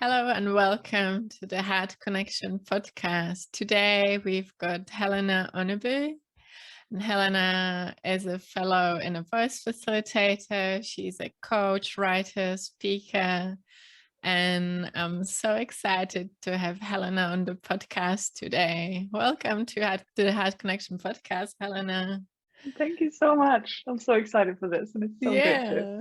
Hello and welcome to the Heart Connection podcast. Today we've got Helena Önneby. And Helena is a fellow in a voice facilitator. She's a coach, writer, speaker. And I'm so excited to have Helena on the podcast today. Welcome to the Heart Connection podcast, Helena. Thank you so much. I'm so excited for this, and it's so good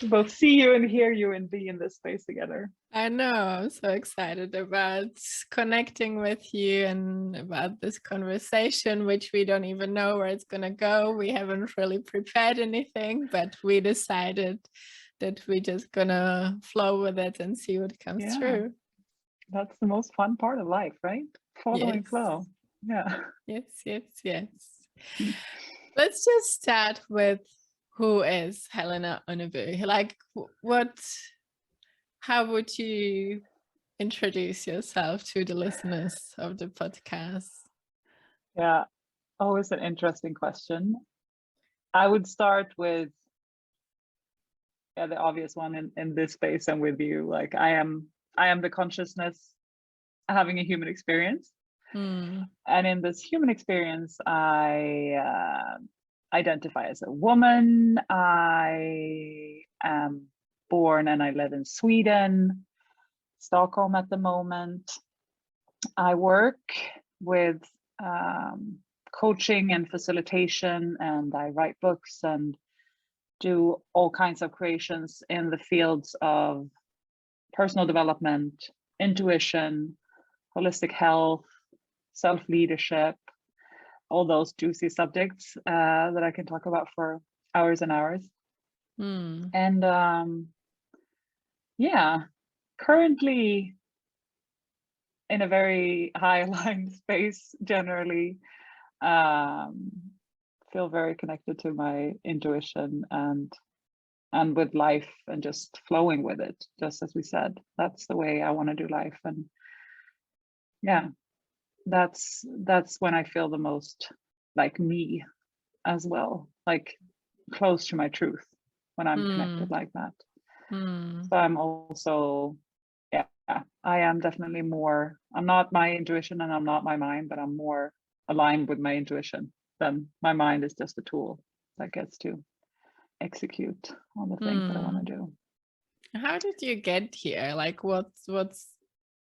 to both see you and hear you and be in this space together. I know, I'm so excited about connecting with you and about this conversation, which we don't even know where it's going to go. We haven't really prepared anything, but we decided that we're just going to flow with it and see what comes through. That's the most fun part of life, right? Following flow. Yeah. Yes. Let's just start with, who is Helena Önneby? Like, how would you introduce yourself to the listeners of the podcast? Yeah, always an interesting question. I would start with the obvious one in this space and with you. Like, I am the consciousness having a human experience. And in this human experience, I identify as a woman. I am born and I live in Sweden, Stockholm at the moment. I work with coaching and facilitation, and I write books and do all kinds of creations in the fields of personal development, intuition, holistic health, self-leadership, all those juicy subjects that I can talk about for hours and hours. And currently in a very high aligned space, generally feel very connected to my intuition and with life, and just flowing with it, just as we said. That's the way I want to do life. And that's when I feel the most like me as well, like close to my truth, when I'm connected like that. So I'm also, I am definitely more, I'm not my intuition and I'm not my mind, but I'm more aligned with my intuition than my mind is just a tool that gets to execute on the things that I want to do. How did you get here? Like, what's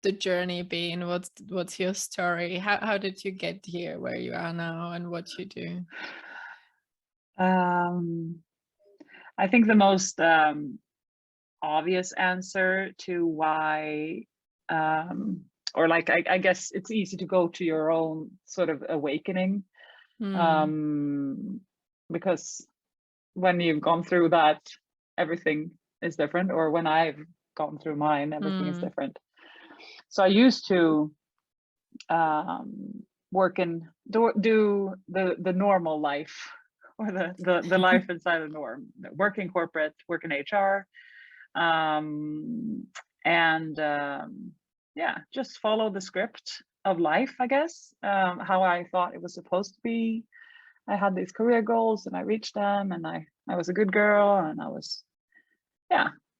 the journey been? What's your story? How did you get here where you are now and what you do? I think the most obvious answer to why, or like, I guess it's easy to go to your own sort of awakening, because when you've gone through that, everything is different, or when I've gone through mine, everything is different. So I used to work and do the normal life, or the life inside the norm, work in corporate, work in HR, just follow the script of life, I guess, how I thought it was supposed to be. I had these career goals and I reached them, and I was a good girl, and I was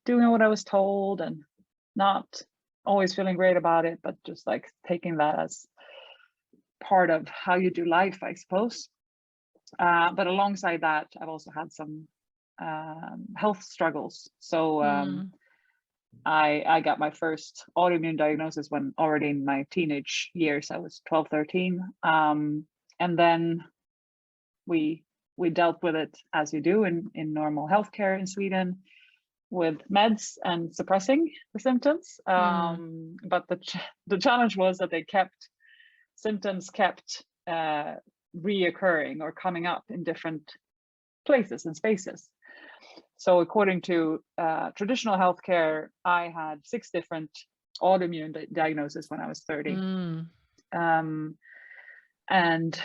doing what I was told, and not always feeling great about it, but just like taking that as part of how you do life, I suppose. But alongside that, I've also had some health struggles. So I got my first autoimmune diagnosis when already in my teenage years. I was 12, 13. And then we dealt with it as you do in normal healthcare in Sweden, with meds and suppressing the symptoms. But the challenge was that symptoms kept reoccurring or coming up in different places and spaces. So according to traditional healthcare, I had 6 different autoimmune diagnoses when I was 30. And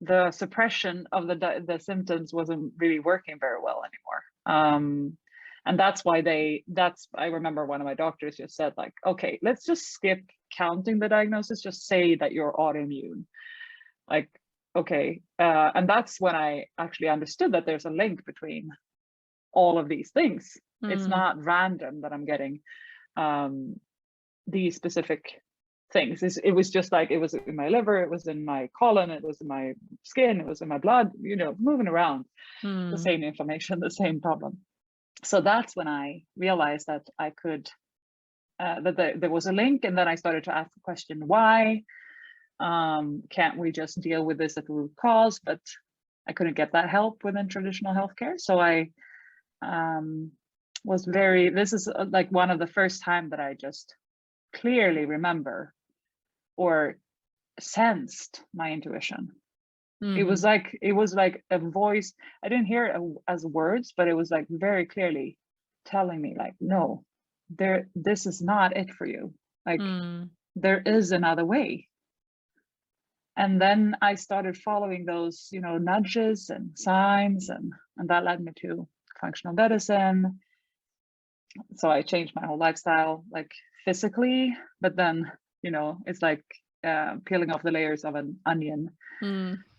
the suppression of the symptoms wasn't really working very well anymore. And that's why I remember one of my doctors just said, like, okay, let's just skip counting the diagnosis, just say that you're autoimmune. Like, okay. And that's when I actually understood that there's a link between all of these things. It's not random that I'm getting these specific things. It was just like, it was in my liver, it was in my colon, it was in my skin, it was in my blood, you know, moving around, the same inflammation, the same problem. So that's when I realized that I could, that there was a link. And then I started to ask the question, why can't we just deal with this at the root cause? But I couldn't get that help within traditional healthcare. So I was this is like one of the first time that I just clearly remember or sensed my intuition. It was like a voice. I didn't hear it as words, but it was like very clearly telling me like, no, this is not it for you. Like there is another way. And then I started following those, you know, nudges and signs, and that led me to functional medicine. So I changed my whole lifestyle, like physically, but then, you know, it's like peeling off the layers of an onion.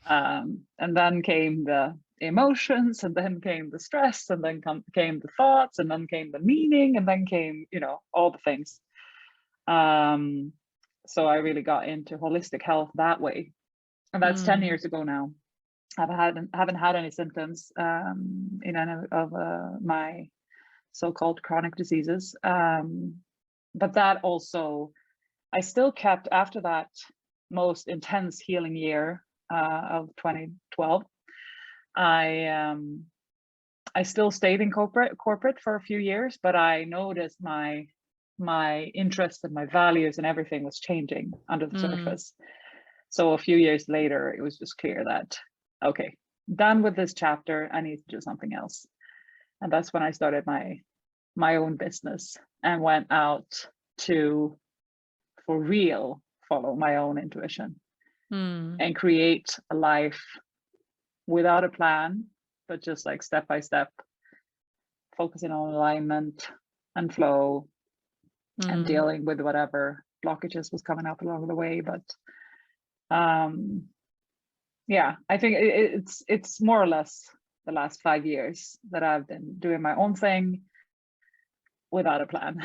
And then came the emotions, and then came the stress, and then came the thoughts, and then came the meaning, and then came, you know, all the things. So I really got into holistic health that way. And that's 10 years ago now. I haven't had any symptoms in any of my so-called chronic diseases. But that also, I still kept, after that most intense healing year of 2012, I still stayed in corporate for a few years, but I noticed my interests and my values and everything was changing under the surface. So a few years later, it was just clear that, okay, done with this chapter, I need to do something else. And that's when I started my own business and went out to, for real, follow my own intuition and create a life without a plan, but just like step by step, focusing on alignment and flow and dealing with whatever blockages was coming up along the way. But yeah, I think it's more or less the last 5 years that I've been doing my own thing without a plan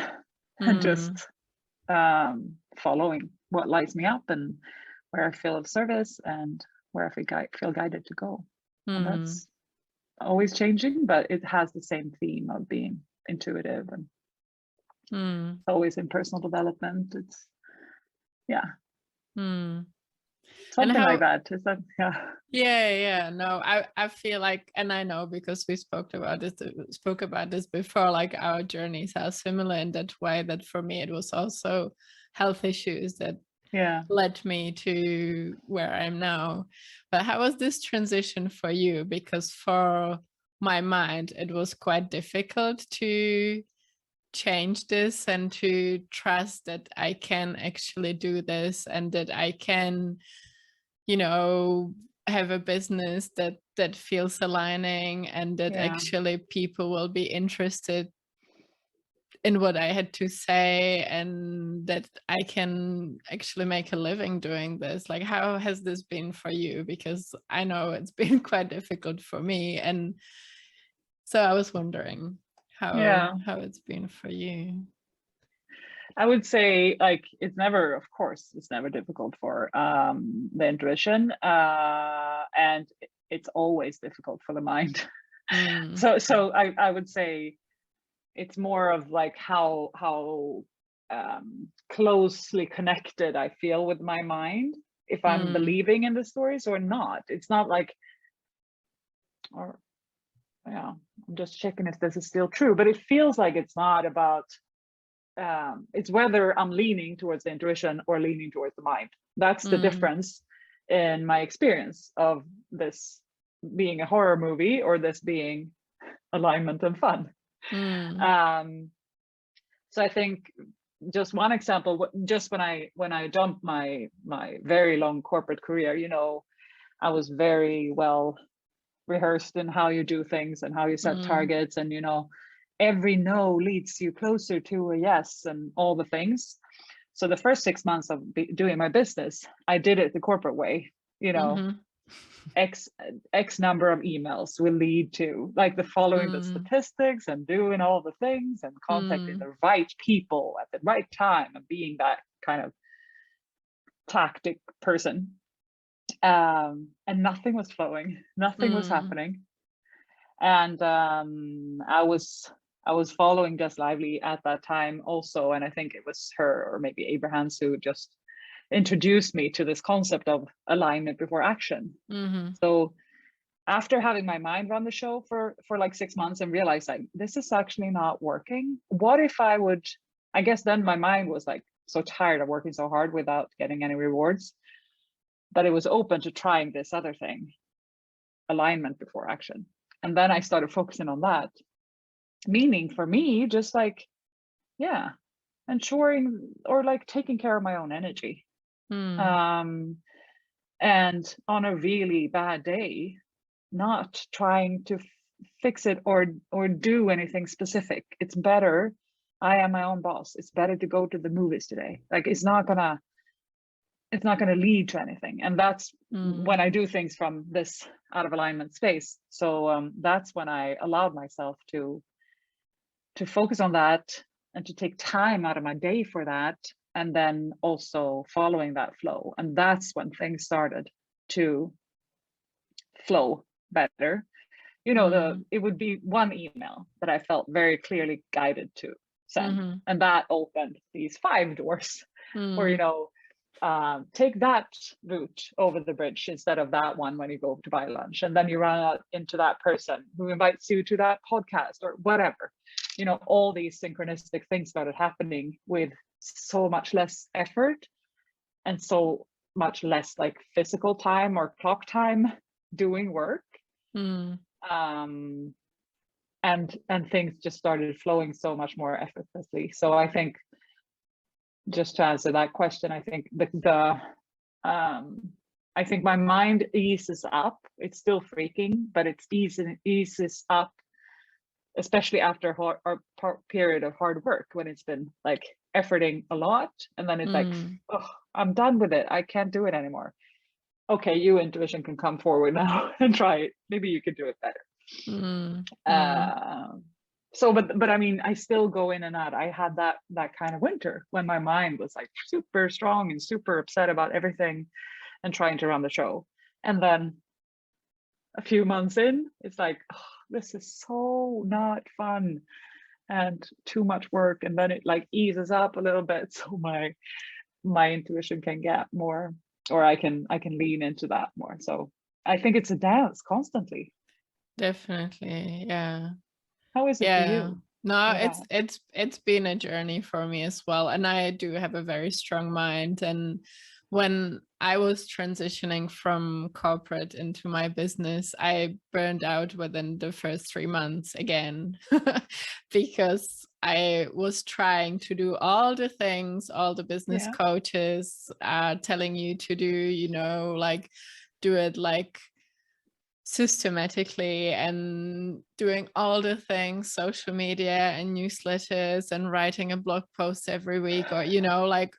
and just following what lights me up and where I feel of service and where I feel guided to go. And that's always changing, but it has the same theme of being intuitive and always in personal development. It's something like that. Is that yeah no, I feel like, and I know because we spoke about this before, like our journeys are similar in that way, that for me it was also health issues that led me to where I am now. But how was this transition for you? Because for my mind it was quite difficult to change this and to trust that I can actually do this and that I can, you know, have a business that feels aligning and that actually people will be interested in what I had to say and that I can actually make a living doing this. Like, how has this been for you? Because I know it's been quite difficult for me. And so I was wondering how it's been for you. I would say, like, it's never difficult for the intuition, and it's always difficult for the mind. So I would say it's more of like how closely connected I feel with my mind, if I'm believing in the stories or not. It's not like, I'm just checking if this is still true, but it feels like it's not about, it's whether I'm leaning towards the intuition or leaning towards the mind. That's the difference in my experience of this being a horror movie or this being alignment and fun. So I think just one example, just when I jumped my very long corporate career, you know, I was very well rehearsed in how you do things and how you set targets, and you know, every no leads you closer to a yes and all the things. So the first 6 months of doing my business, I did it the corporate way, you know, X number of emails will lead to, like, the following the Mm, statistics and doing all the things and contacting mm, the right people at the right time and being that kind of tactic person. And nothing was flowing, nothing was mm, happening. And I was following Just Lively at that time also, and I think it was her or maybe Abrahams who just introduced me to this concept of alignment before action. mhm, So after having my mind run the show for like 6 months and realized, like, this is actually not working. What if I would, I guess then my mind was like so tired of working so hard without getting any rewards, that it was open to trying this other thing, alignment before action. And then I started focusing on that, meaning for me, just like, yeah, ensuring or like taking care of my own energy. mm, And on a really bad day, not trying to fix it or do anything specific. It's better. I am my own boss. It's better to go to the movies today. Like, it's not gonna lead to anything. And that's when mm, I do things from this out of alignment space. So that's when I allowed myself to focus on that and to take time out of my day for that, and then also following that flow. And that's when things started to flow better. mm, It would be one email that I felt very clearly guided to send, mhm, and that opened these 5 doors. Or mm, take that route over the bridge instead of that one when you go to buy lunch, and then you run out into that person who invites you to that podcast or whatever. All these synchronistic things started happening with so much less effort and so much less like physical time or clock time doing work. mm. um and things just started flowing so much more effortlessly. So I think, just to answer that question, I think I think my mind eases up. It's still freaking, but it's eases up, especially after a period of hard work, when it's been like efforting a lot, and then it's like, Mm, oh, I'm done with it. I can't do it anymore. Okay, you intuition can come forward now and try it. Maybe you can do it better. mm, mm, Uh, but I mean, I still go in and out. I had that kind of winter when my mind was like super strong and super upset about everything and trying to run the show. And then a few months in, it's like, oh, this is so not fun and too much work. And then it like eases up a little bit, so my intuition can get more, or I can lean into that more. So I think it's a dance constantly. definitely. Yeah. How is it for Yeah. you No, with that? it's been a journey for me as well. And I do have a very strong mind. And when I was transitioning from corporate into my business, I burned out within the first 3 months again, because I was trying to do all the things all the business Yeah. coaches are telling you to do, like do it like systematically and doing all the things, social media and newsletters and writing a blog post every week, or like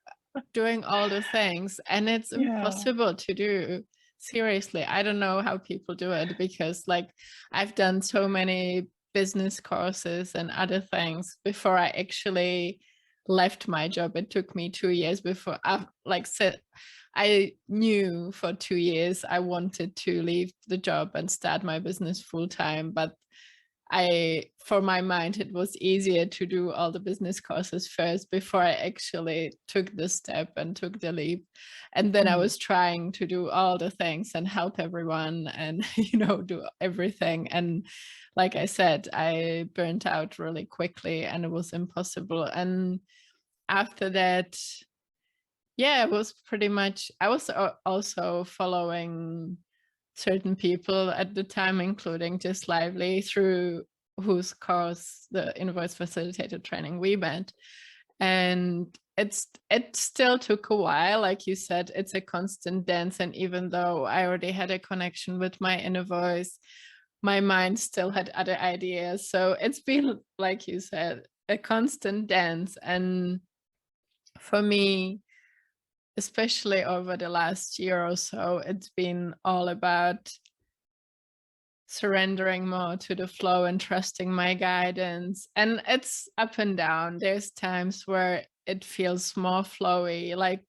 doing all the things, and it's Yeah. impossible to do. Seriously, I don't know how people do it, because like I've done so many business courses and other things before I actually left my job. It took me 2 years before I like said I knew for 2 years I wanted to leave the job and start my business full time, but for my mind, it was easier to do all the business courses first before I actually took the step and took the leap. And then I Mm. was trying to do all the things and help everyone and, do everything. And like I said, I burnt out really quickly and it was impossible. And after that, yeah, it was pretty much, I was also following certain people at the time, including Just Lively, through whose course, the invoice facilitator training, we met. And it still took a while. Like you said, it's a constant dance. And even though I already had a connection with my inner voice, my mind still had other ideas. So it's been, like you said, a constant dance. And for me, especially over the last year or so, it's been all about surrendering more to the flow and trusting my guidance. And it's up and down. There's times where it feels more flowy, like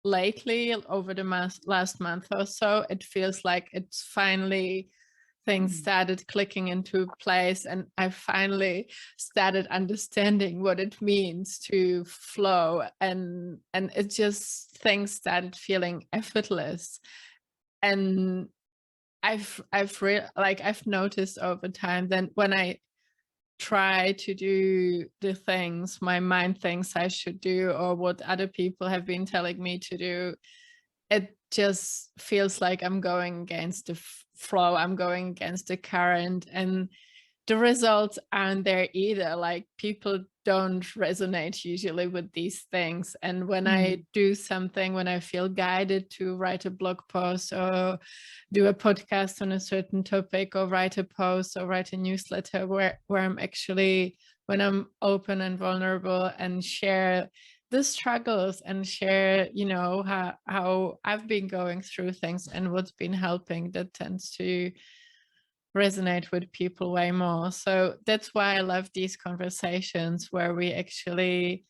lately over the last month or so, it feels like it's finally things started clicking into place, and I finally started understanding what it means to flow, and it just, things started feeling effortless. And I've noticed over time that when I try to do the things my mind thinks I should do, or what other people have been telling me to do, it just feels like I'm going against the flow, I'm going against the current, and the results aren't there either. Like, people don't resonate usually with these things. And when I do something, when I feel guided to write a blog post or do a podcast on a certain topic, or write a post or write a newsletter where I'm actually, when I'm open and vulnerable and share the struggles and share, you know, how I've been going through things and what's been helping, that tends to resonate with people way more. So that's why I love these conversations where we actually,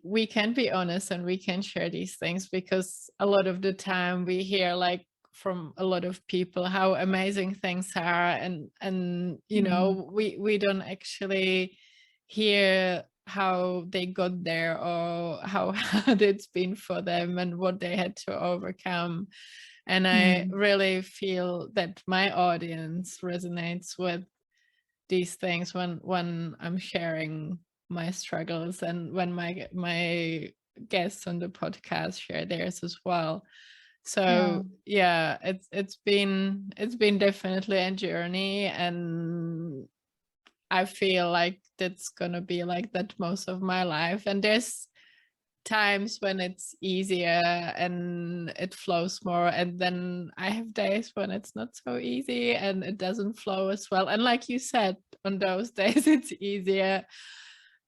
we can be honest and we can share these things, because a lot of the time we hear, like, from a lot of people how amazing things are, and you know, we don't actually hear how they got there, or how hard it's been for them and what they had to overcome. And I really feel that my audience resonates with these things when I'm sharing my struggles, and when my guests on the podcast share theirs as well. So yeah, it's been definitely a journey, and I feel like that's gonna be like that most of my life. And there's times when it's easier and it flows more, and then I have days when it's not so easy and it doesn't flow as well. And like you said, on those days it's easier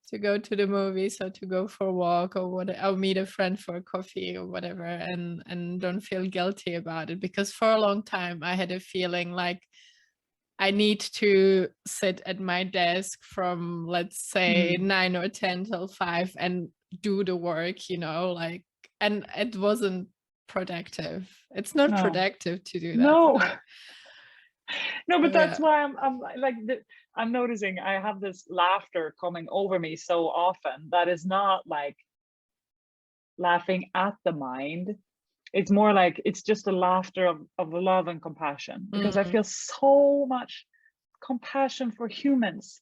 to go to the movies, or to go for a walk, or or meet a friend for a coffee or whatever, and don't feel guilty about it. Because for a long time I had a feeling like I need to sit at my desk from, let's say, 9 or 10 till 5 and do the work, you know, like, and it wasn't productive. It's not productive to do that. No. So, No, but that's why I'm like, I'm noticing I have this laughter coming over me so often that is not like laughing at the mind. It's more like, it's just a laughter of love and compassion, because I feel so much compassion for humans,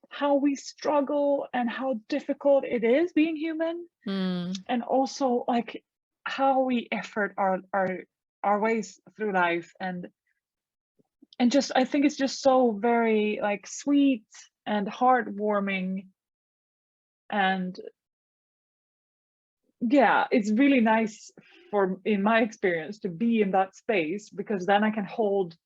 how we struggle and how difficult it is being human, and also like how we effort our ways through life, and just, I think it's just so very like sweet and heartwarming. And yeah, it's really nice for, in my experience, to be in that space, because then I can hold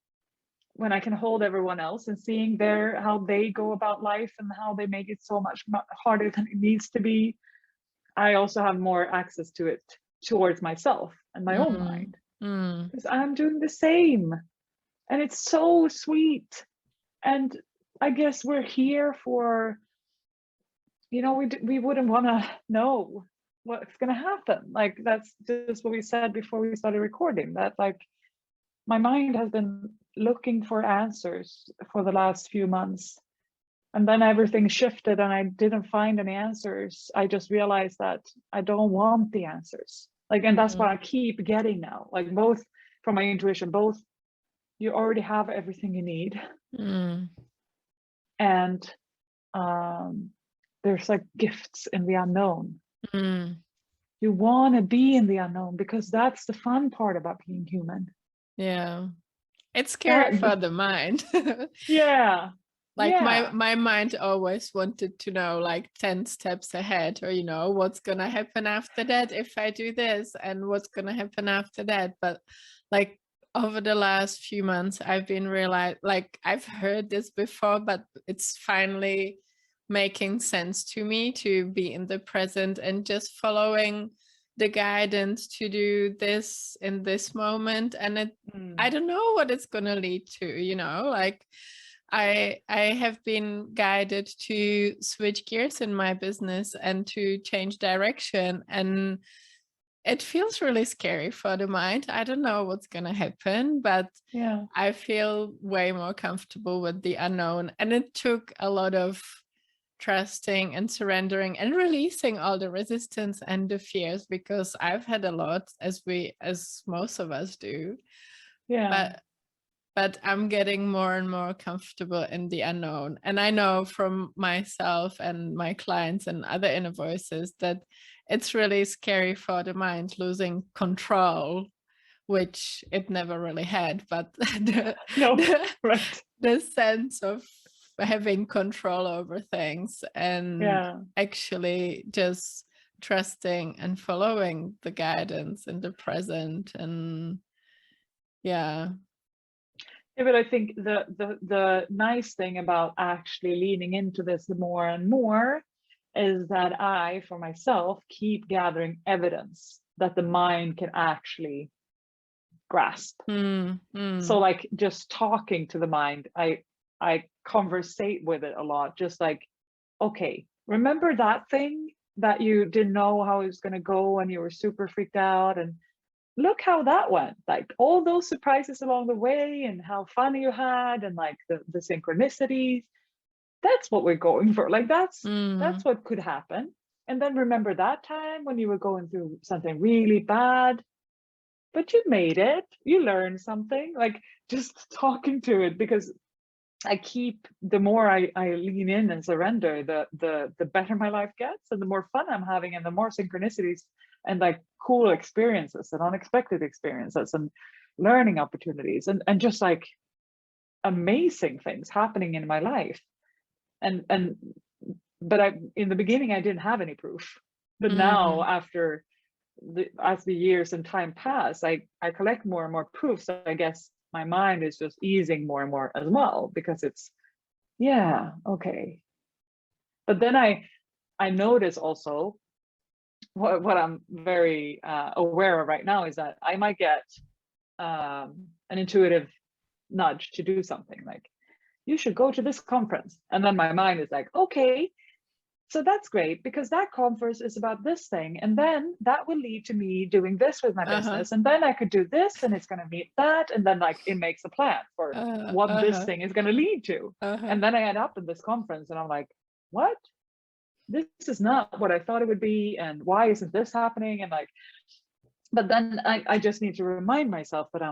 everyone else and seeing how they go about life and how they make it so much harder than it needs to be. I also have more access to it towards myself and my own mind, because I'm doing the same. And it's so sweet. And I guess we're here for, you know, we wouldn't want to know what's going to happen. Like, that's just what we said before we started recording, that like my mind has been looking for answers for the last few months. And then everything shifted and I didn't find any answers. I just realized that I don't want the answers. Like, and that's what I keep getting now, like both from my intuition, both you already have everything you need. And there's like gifts in the unknown. You want to be in the unknown, because that's the fun part about being human. Yeah, it's scary for the mind. Yeah. Like my mind always wanted to know, like, 10 steps ahead, or, you know, what's gonna happen after that if I do this, and what's gonna happen after that. But like, over the last few months, I've been realized, like, I've heard this before, but it's finally making sense to me to be in the present and just following the guidance to do this in this moment, and I don't know what it's going to lead to, you know, like I have been guided to switch gears in my business and to change direction, and it feels really scary for the mind. I don't know what's going to happen, but Yeah. I feel way more comfortable with the unknown, and it took a lot of trusting and surrendering and releasing all the resistance and the fears, because I've had a lot, as most of us do. Yeah. But I'm getting more and more comfortable in the unknown. And I know from myself and my clients and other inner voices that it's really scary for the mind losing control, which it never really had. But Right. the sense of having control over things and actually just trusting and following the guidance in the present. And yeah, but I think the nice thing about actually leaning into this more and more is that I, for myself, keep gathering evidence that the mind can actually grasp. So like just talking to the mind, I conversate with it a lot, just like, okay, remember that thing that you didn't know how it was going to go and you were super freaked out, and look how that went, like all those surprises along the way and how fun you had, and like the synchronicities. That's what we're going for, like that's what could happen. And then remember that time when you were going through something really bad, but you made it, you learned something, like just talking to it, because I keep, the more I lean in and surrender, the better my life gets, and the more fun I'm having, and the more synchronicities and like cool experiences and unexpected experiences and learning opportunities and just like amazing things happening in my life. But in the beginning I didn't have any proof, but now after as the years and time pass, I collect more and more proof. So I guess my mind is just easing more and more as well, because it's, yeah, okay. But then I notice also what I'm very aware of right now is that I might get an intuitive nudge to do something, like you should go to this conference, and then my mind is like, okay, so that's great, because that conference is about this thing, and then that will lead to me doing this with my business, and then I could do this, and it's going to meet that, and then like it makes a plan for what this thing is going to lead to. And then I end up in this conference and I'm like, what? This is not what I thought it would be, and why isn't this happening? And like, but then I just need to remind myself that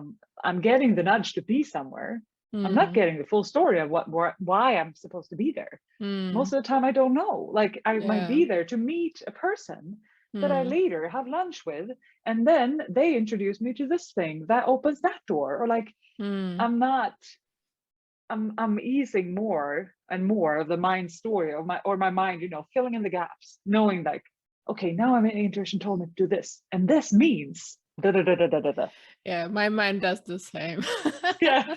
I'm getting the nudge to be somewhere. I'm not getting the full story of why I'm supposed to be there. Most of the time I don't know, like I might be there to meet a person that I later have lunch with, and then they introduce me to this thing that opens that door, or like I'm easing more and more of the mind story of my mind, you know, filling in the gaps, knowing like, okay, now I'm in intuition told me to do this, and this means da da da da da da. Yeah, my mind does the same. Yeah.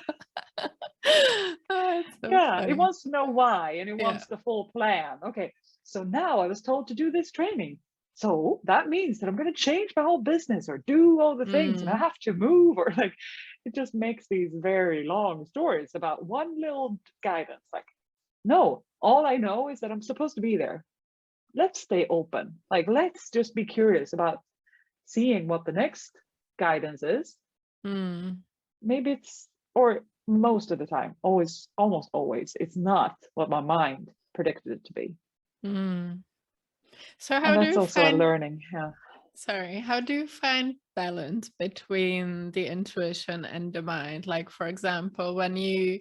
Oh, so yeah, funny. it wants to know why, and it wants the full plan. Okay, so now I was told to do this training, so that means that I'm going to change my whole business or do all the things, and I have to move, or like it just makes these very long stories about one little guidance. Like, no, all I know is that I'm supposed to be there. Let's stay open, like let's just be curious about seeing what the next guidance is. Maybe it's, or most of the time, almost always, it's not what my mind predicted it to be. So how do you also a learning? Yeah. Sorry, how do you find balance between the intuition and the mind? Like, for example, when you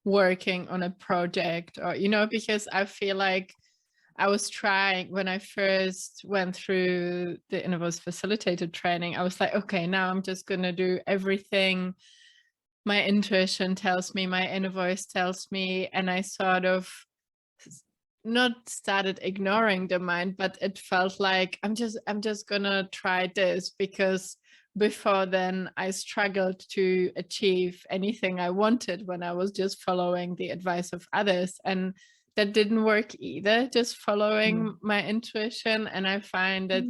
working on a project, or, you know, because I feel like I was trying, when I first went through the inner voice facilitated training, I was like, okay, now I'm just going to do everything my intuition tells me, my inner voice tells me. And I sort of not started ignoring the mind, but it felt like I'm just gonna try this, because before then I struggled to achieve anything I wanted when I was just following the advice of others, and that didn't work either, just following my intuition. And I find that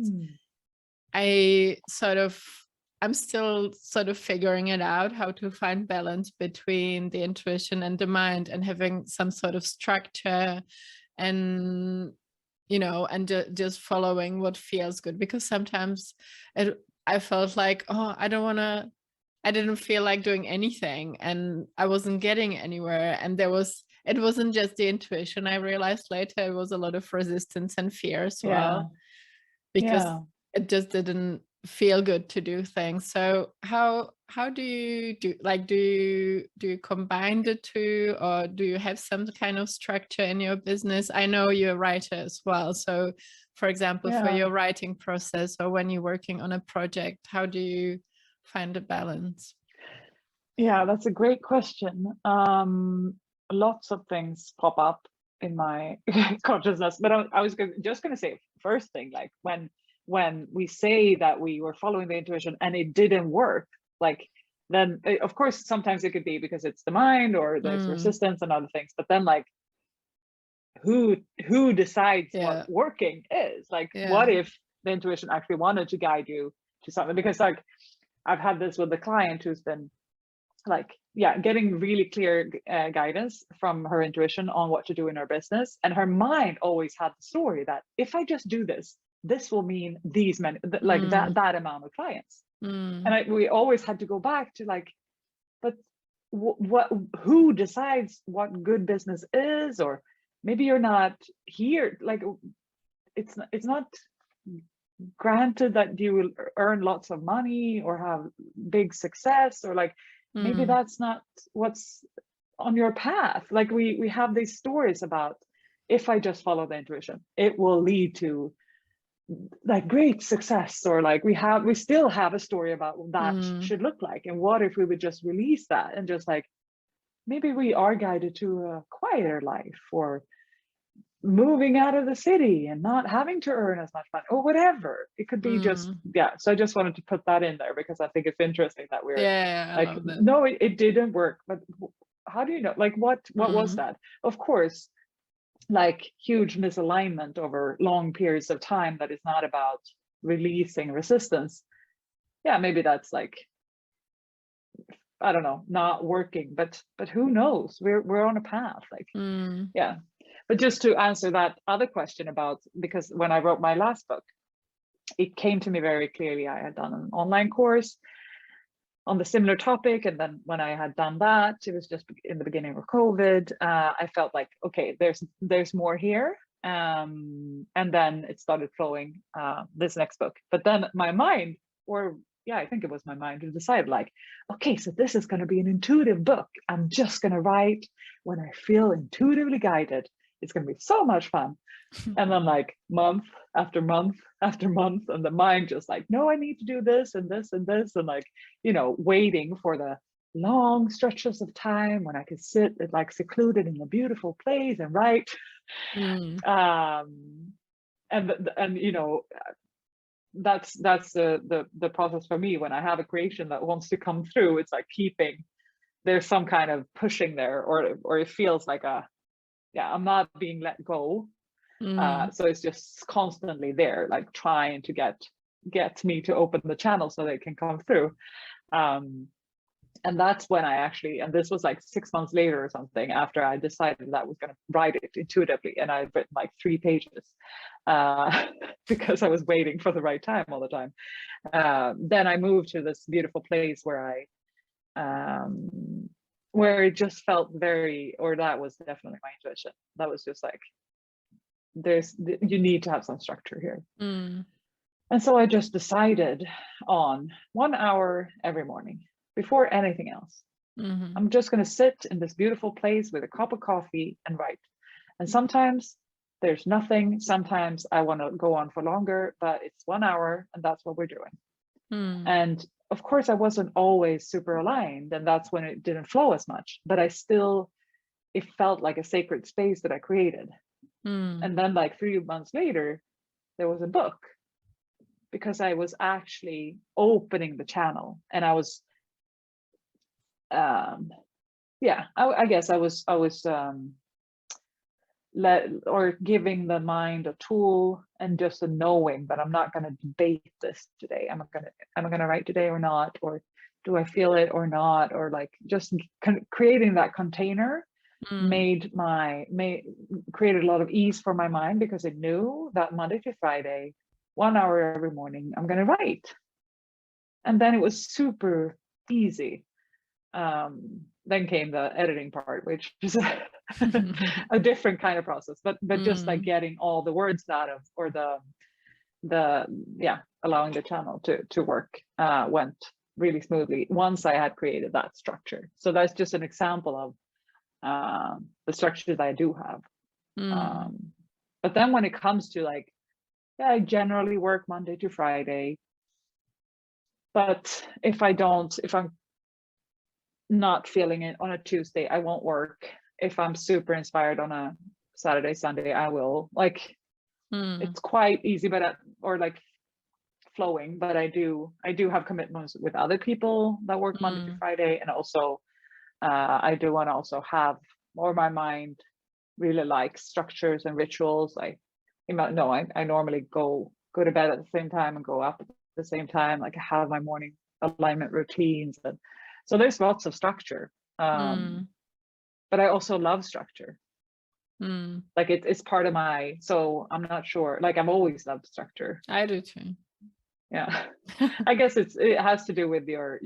I'm still sort of figuring it out, how to find balance between the intuition and the mind, and having some sort of structure, and just following what feels good. Because sometimes I felt like, oh, I didn't feel like doing anything, and I wasn't getting anywhere. And it wasn't just the intuition. I realized later it was a lot of resistance and fear as well, because Yeah. it just didn't feel good to do things. So how do you do you combine the two, or do you have some kind of structure in your business? I know you're a writer as well. So for example, for your writing process, or when you're working on a project, how do you find a balance? Yeah, that's a great question. Lots of things pop up in my consciousness, but I was just going to say, first thing, like when we say that we were following the intuition and it didn't work, like then of course sometimes it could be because it's the mind or there's resistance and other things, but then like who decides what working is? Like what if the intuition actually wanted to guide you to something? Because like I've had this with a client who's been like, getting really clear guidance from her intuition on what to do in her business, and her mind always had the story that if I just do this, this will mean these many, like that amount of clients. And we always had to go back to like, but who decides what good business is? Or maybe you're not here, like it's not granted that you will earn lots of money or have big success, or like maybe that's not what's on your path. Like we have these stories about, if I just follow the intuition, it will lead to like great success, or like we still have a story about what that should look like. And what if we would just release that and just like, maybe we are guided to a quieter life, or moving out of the city and not having to earn as much money, or whatever it could be. Just so I just wanted to put that in there, because I think it's interesting that we're like, no, it didn't work, but how do you know, like what was that? Of course, like huge misalignment over long periods of time that is not about releasing resistance. Maybe that's like, I don't know, not working, but who knows, we're on a path, like But just to answer that other question about, because when I wrote my last book, it came to me very clearly. I had done an online course on the similar topic. And then when I had done that, it was just in the beginning of COVID. I felt like, okay, there's more here. And then it started flowing, this next book. But then my mind, I think it was my mind, who decided like, okay, so this is going to be an intuitive book. I'm just going to write when I feel intuitively guided. It's going to be so much fun. And then like month after month after month, and the mind just like, no, I need to do this and this and this. And like, waiting for the long stretches of time when I could sit like secluded in a beautiful place and write. And that's the process for me. When I have a creation that wants to come through, it's like there's some kind of pushing there, or it feels like I'm not being let go. So it's just constantly there, like trying to get me to open the channel so they can come through. And that's when I actually, and this was like 6 months later or something, after I decided that I was going to write it intuitively, and I'd written like 3 pages because I was waiting for the right time all the time. Then I moved to this beautiful place where it just felt that was definitely my intuition. That was just like, you need to have some structure here. And so I just decided on 1 hour every morning before anything else. I'm just going to sit in this beautiful place with a cup of coffee and write. And sometimes there's nothing. Sometimes I want to go on for longer, but it's 1 hour and that's what we're doing. And of course, I wasn't always super aligned, and that's when it didn't flow as much, but it felt like a sacred space that I created. And then like 3 months later, there was a book, because I was actually opening the channel, and I was, I guess I was or giving the mind a tool and just a knowing that I'm not going to debate this today. Am I going to write today or not? Or do I feel it or not? Or like just creating that container created a lot of ease for my mind, because it knew that Monday to Friday, 1 hour every morning, I'm going to write. And then it was super easy. Then came the editing part, which is a different kind of process, but just like getting all the words out of, or allowing the channel to work went really smoothly once I had created that structure. So that's just an example of the structure that I do have. But then when it comes to like, I generally work Monday to Friday, but if I'm not feeling it on a Tuesday, I won't work. If I'm super inspired on a Saturday, Sunday, I will. Like it's quite easy, or like flowing, but I do have commitments with other people that work Monday to Friday. And also I do want to also have more, my mind really likes structures and rituals. I normally go to bed at the same time and go up at the same time. Like I have my morning alignment routines, and so there's lots of structure. But I also love structure. Like it's part of my, so I'm not sure, like I've always loved structure. I do too. Yeah. I guess it has to do with your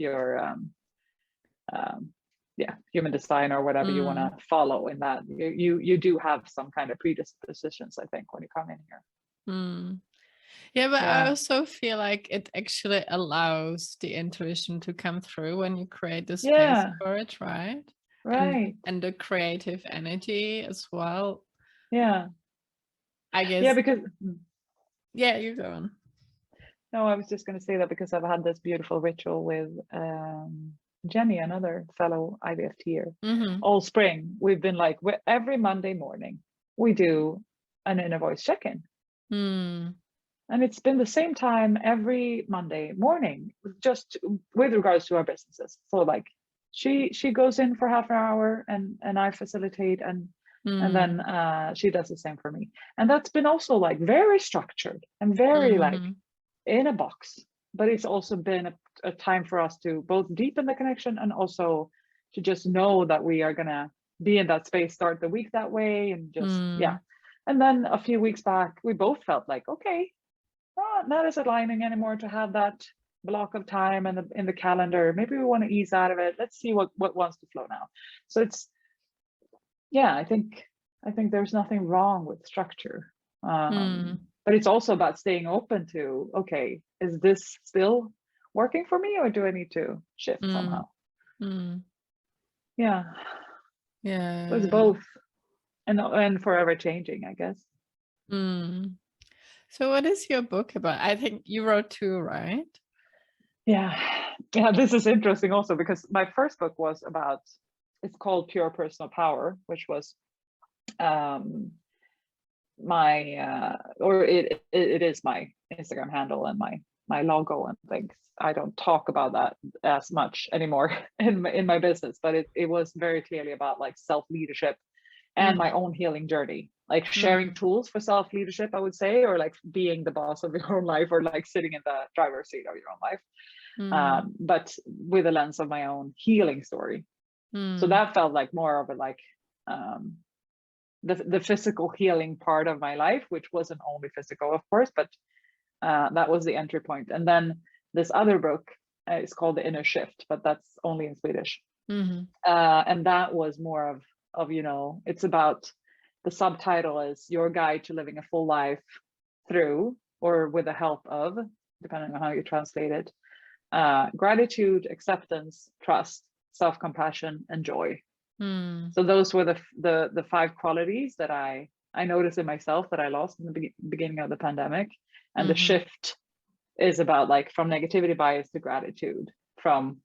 human design or whatever you want to follow in that. You do have some kind of predispositions, I think, when you come in here. Yeah, but I also feel like it actually allows the intuition to come through when you create the space for it, right? Right. And the creative energy as well. Yeah. I guess. Yeah, because you go on. No, I was just going to say that because I've had this beautiful ritual with Jenny, another fellow IVFTer, all spring. We've been like, every Monday morning, we do an inner voice check-in. And it's been the same time every Monday morning, just with regards to our businesses. So like she goes in for half an hour and I facilitate, and then she does the same for me. And that's been also like very structured and very like in a box, but it's also been a time for us to both deepen the connection and also to just know that we are gonna be in that space, start the week that way, and just And then a few weeks back, we both felt like, okay, not as aligning anymore to have that block of time in the calendar. Maybe we want to ease out of it. Let's see what wants to flow now. So it's, I think there's nothing wrong with structure. But it's also about staying open to, okay, is this still working for me, or do I need to shift somehow? Yeah. So it's both, and forever changing, I guess. So what is your book about? I think you wrote 2, right? Yeah, this is interesting also, because my first book was about, it's called Pure Personal Power, which was it is my Instagram handle and my logo and things. I don't talk about that as much anymore in my business, but it was very clearly about like self-leadership and my own healing journey, like sharing tools for self-leadership, I would say, or like being the boss of your own life, or like sitting in the driver's seat of your own life, but with a lens of my own healing story. So that felt like more of a like the physical healing part of my life, which wasn't only physical, of course, but that was the entry point. And then this other book is called The Inner Shift, but that's only in Swedish. And that was more of, it's about, the subtitle is Your Guide to Living a Full Life Through, or with the help of, depending on how you translate it, gratitude, acceptance, trust, self-compassion, and joy. So those were the 5 qualities that I noticed in myself that I lost in the beginning of the pandemic. And the shift is about like from negativity bias to gratitude, from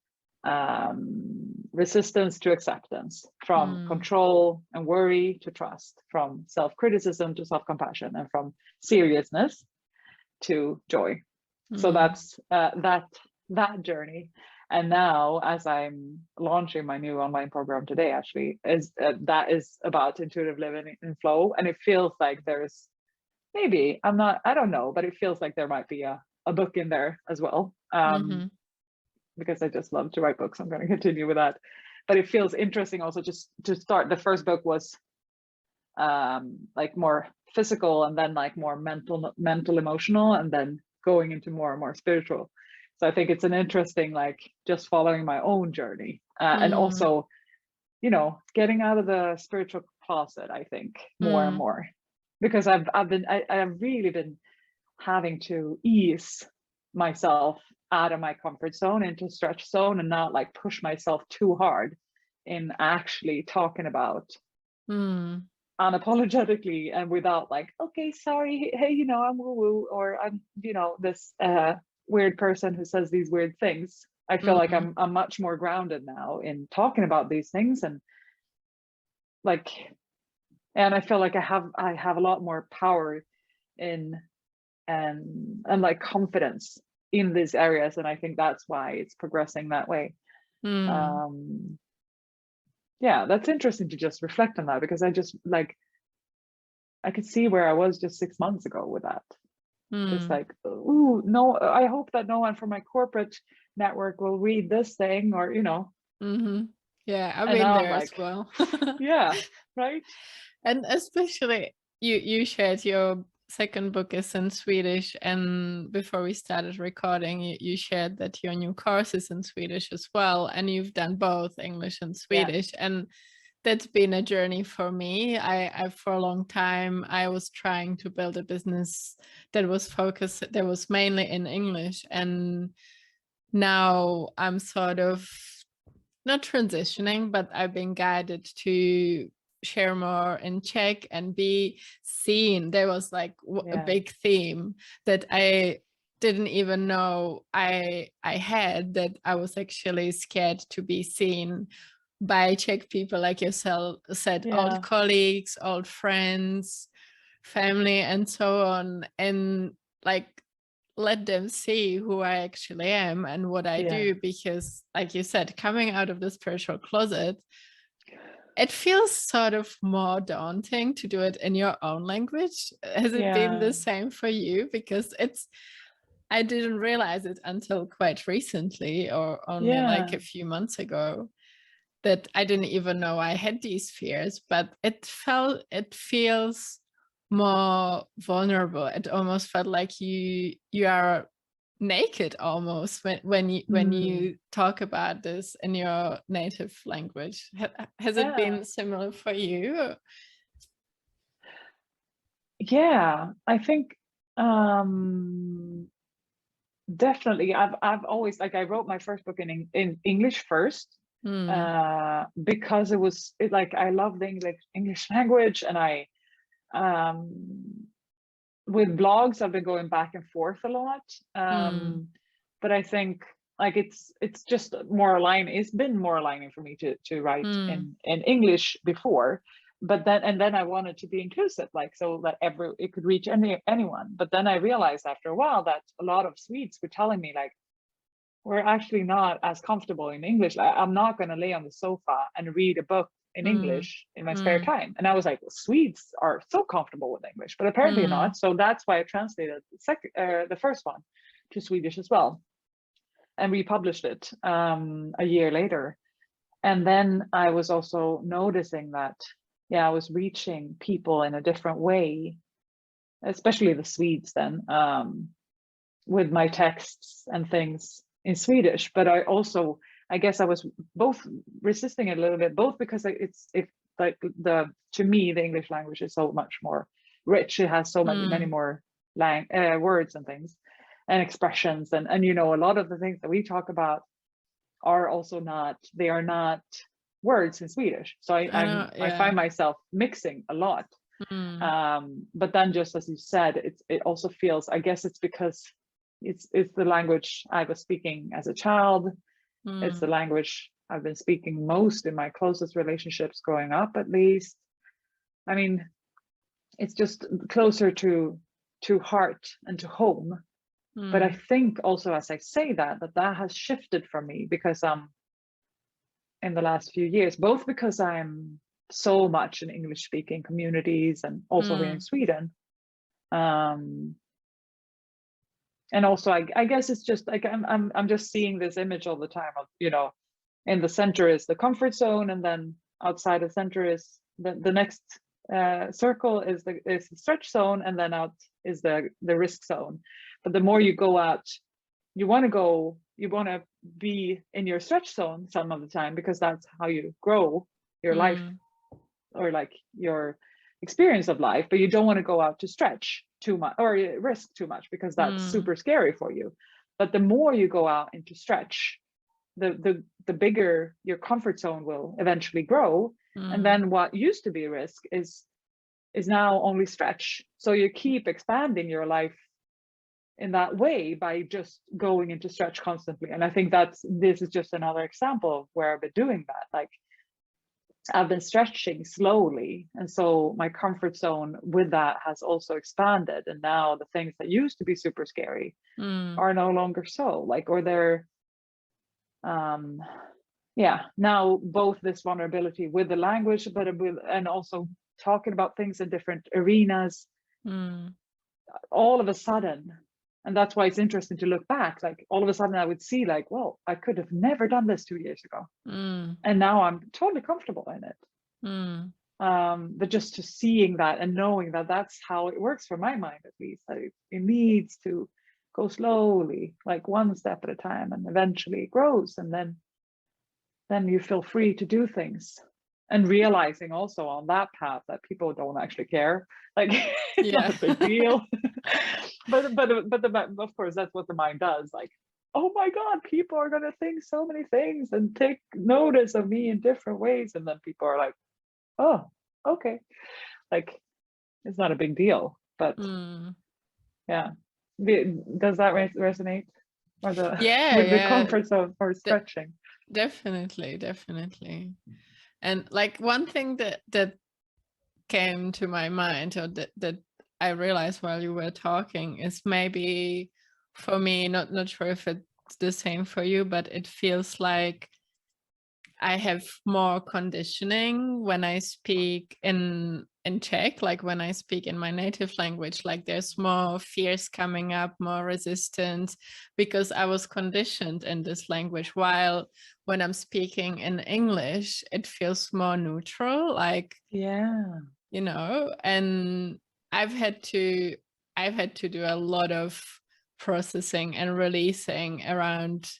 resistance to acceptance, from control and worry to trust, from self-criticism to self-compassion, and from seriousness to joy. So that's that journey. And now, as I'm launching my new online program today, actually, is that is about intuitive living in flow, and it feels like there's maybe I don't know, but it feels like there might be a book in there as well. Because I just love to write books. I'm going to continue with that. But it feels interesting also just to start. The first book was like more physical, and then like more mental, emotional, and then going into more and more spiritual. So I think it's an interesting, like, just following my own journey, and also, you know, getting out of the spiritual closet, I think, more and more, because I've really been having to ease myself out of my comfort zone into stretch zone, and not like push myself too hard in actually talking about unapologetically and without like, okay, sorry, hey, you know, I'm woo woo, or I'm, you know, this weird person who says these weird things. I feel like I'm much more grounded now in talking about these things, and like, and I feel like I have a lot more power in and like confidence in these areas, and I think that's why it's progressing that way. Yeah, that's interesting to just reflect on that, because I just like, I could see where I was just 6 months ago with that. Just like, ooh, no, I hope that no one from my corporate network will read this thing, or, you know. Yeah, I've And been now I'm there as like, well. yeah, right. And especially you shared your second book is in Swedish, and before we started recording, you shared that your new course is in Swedish as well, and you've done both English and Swedish. And that's been a journey for me. I for a long time I was trying to build a business that was mainly in English, and now I'm sort of not transitioning, but I've been guided to share more in Czech and be seen. There was like a big theme that I didn't even know I had, that I was actually scared to be seen by Czech people, like yourself said, old colleagues, old friends, family, and so on, and like let them see who I actually am and what I do, because like you said, coming out of the spiritual closet, it feels sort of more daunting to do it in your own language. Has it been the same for you? Because I didn't realize it until quite recently, or only like a few months ago, that I didn't even know I had these fears, but it feels more vulnerable. It almost felt like you are naked almost when you talk about this in your native language. Has it been similar for you? Yeah, I think definitely. I've always, like, I wrote my first book in English first, because like, I love the English language, and I with blogs I've been going back and forth a lot, but I think like it's just more aligning. It's been more aligning for me to write in English before, but then I wanted to be inclusive, like, so that it could reach anyone. But then I realized after a while that a lot of Swedes were telling me, like, we're actually not as comfortable in English. I'm not going to lay on the sofa and read a book in English in my spare time. And I was like, Swedes are so comfortable with English, but apparently not. So that's why I translated the first one to Swedish as well, and republished it a year later. And then I was also noticing that, I was reaching people in a different way, especially the Swedes then, with my texts and things in Swedish. But I guess I was both resisting it a little bit, both because to me, the English language is so much more rich. It has so many more words and things and expressions. And, you know, a lot of the things that we talk about are also not words in Swedish. So I find myself mixing a lot. But then, just as you said, it also feels, I guess it's because it's the language I was speaking as a child. It's the language I've been speaking most in my closest relationships growing up, at least. I mean, it's just closer to heart and to home. But I Mm. think also, as I say that has shifted for me, because in the last few years, both because I'm so much in English speaking communities and also here in Mm. Sweden. And also I guess it's just like I'm just seeing this image all the time of, in the center is the comfort zone, and then outside the center is the next circle is the stretch zone, and then out is the risk zone. But the more you go out, you want to be in your stretch zone some of the time, because that's how you grow your life, Mm. or like your experience of life. But you don't want to go out to stretch too much or risk too much, because that's Mm. super scary for you. But the more you go out into stretch, the bigger your comfort zone will eventually grow. And Mm. then what used to be risk is now only stretch. So you keep expanding your life in that way by just going into stretch constantly. And I think this is just another example of where I've been doing that. Like, I've been stretching slowly, and so my comfort zone with that has also expanded. And now the things that used to be super scary Mm. are no longer so, like, or they're now both this vulnerability with the language, and also talking about things in different arenas, Mm. all of a sudden. And that's why it's interesting to look back. Like, all of a sudden I would see, like, well, I could have never done this 2 years ago, Mm. and now I'm totally comfortable in it. Mm. But just to seeing that and knowing that that's how it works for my mind, at least, that it needs to go slowly, like one step at a time, and eventually it grows. And then you feel free to do things, and realizing also on that path that people don't actually care. Like, it's not Yeah. a big deal. but of course, that's what the mind does. Like, oh my God, people are going to think so many things and take notice of me in different ways. And then people are like, oh, okay. Like, it's not a big deal. But Mm. yeah. Does that resonate? Or Yeah, with the yeah. comfort zone or stretching? Definitely. And like one thing that came to my mind, or that I realized while you were talking, is maybe for me, not sure if it's the same for you, but it feels like I have more conditioning when I speak in Czech, like when I speak in my native language, like there's more fears coming up, more resistance, because I was conditioned in this language. While when I'm speaking in English, it feels more neutral, like, Yeah. and I've had to do a lot of processing and releasing around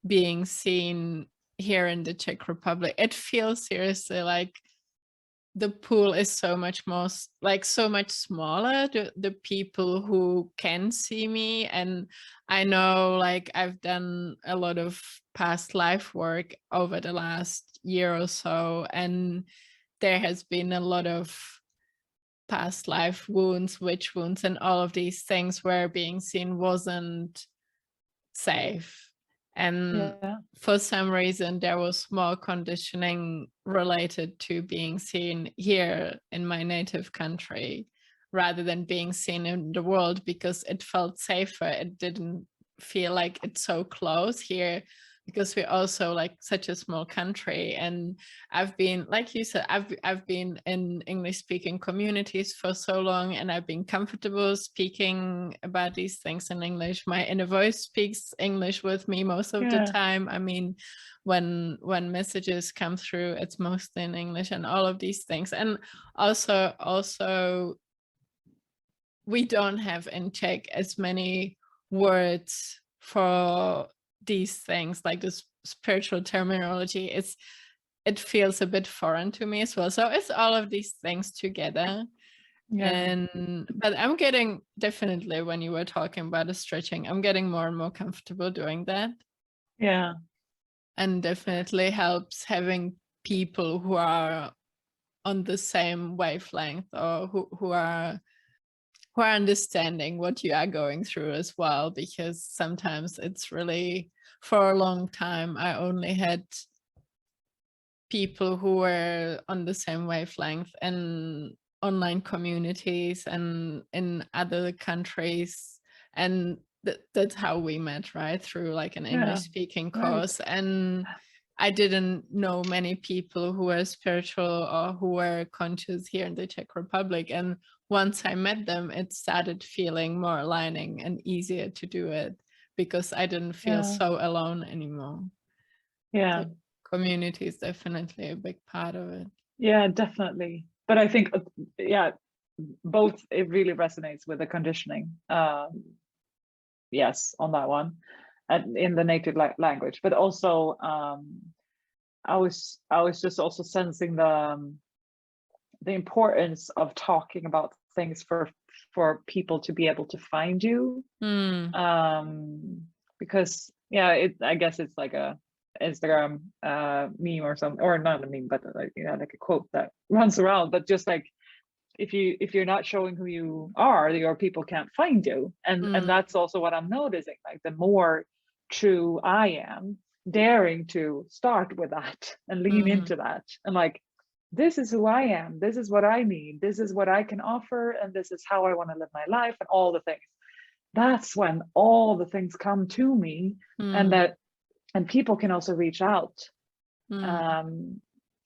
being seen here in the Czech Republic. It feels seriously like the pool is so much more, like so much smaller, the people who can see me. And I know, like, I've done a lot of past life work over the last year or so, and there has been a lot of past life wounds, witch wounds, and all of these things where being seen wasn't safe. And Yeah. for some reason, there was more conditioning related to being seen here in my native country rather than being seen in the world, because it felt safer. It didn't feel like it's so close here, because we're also like such a small country. And I've been, like you said, I've been in English speaking communities for so long, and I've been comfortable speaking about these things in English. My inner voice speaks English with me most of the Yeah. time. I mean, when messages come through, it's mostly in English, and all of these things. And also we don't have in Czech as many words for these things, like this spiritual terminology. It feels a bit foreign to me as well. So it's all of these things together. Yeah. But I'm getting, definitely, when you were talking about the stretching, I'm getting more and more comfortable doing that. Yeah. And definitely helps having people who are on the same wavelength, or who are understanding what you are going through as well, because sometimes it's really, for a long time, I only had people who were on the same wavelength in online communities and in other countries, and that's how we met, right? Through like an Yeah, English speaking right. course. And I didn't know many people who were spiritual or who were conscious here in the Czech Republic. And once I met them, it started feeling more aligning and easier to do it because I didn't feel Yeah, so alone anymore. yeah, So community is definitely a big part of it. yeah, definitely. But I think, yeah, both, it really resonates with the conditioning. Yes, on that one, and in the native language, but also I was just also sensing the importance of talking about things for people to be able to find you. Because yeah, I guess it's like a Instagram meme or something, or not a meme, but like, you know, like a quote that runs around, but just like, if you're not showing who you are, your people can't find you. And that's also what I'm noticing, like the more true I am, daring to start with that and lean into that, and like, this is who I am, this is what I need, this is what I can offer, and this is how I want to live my life, and all the things. That's when all the things come to me, and people can also reach out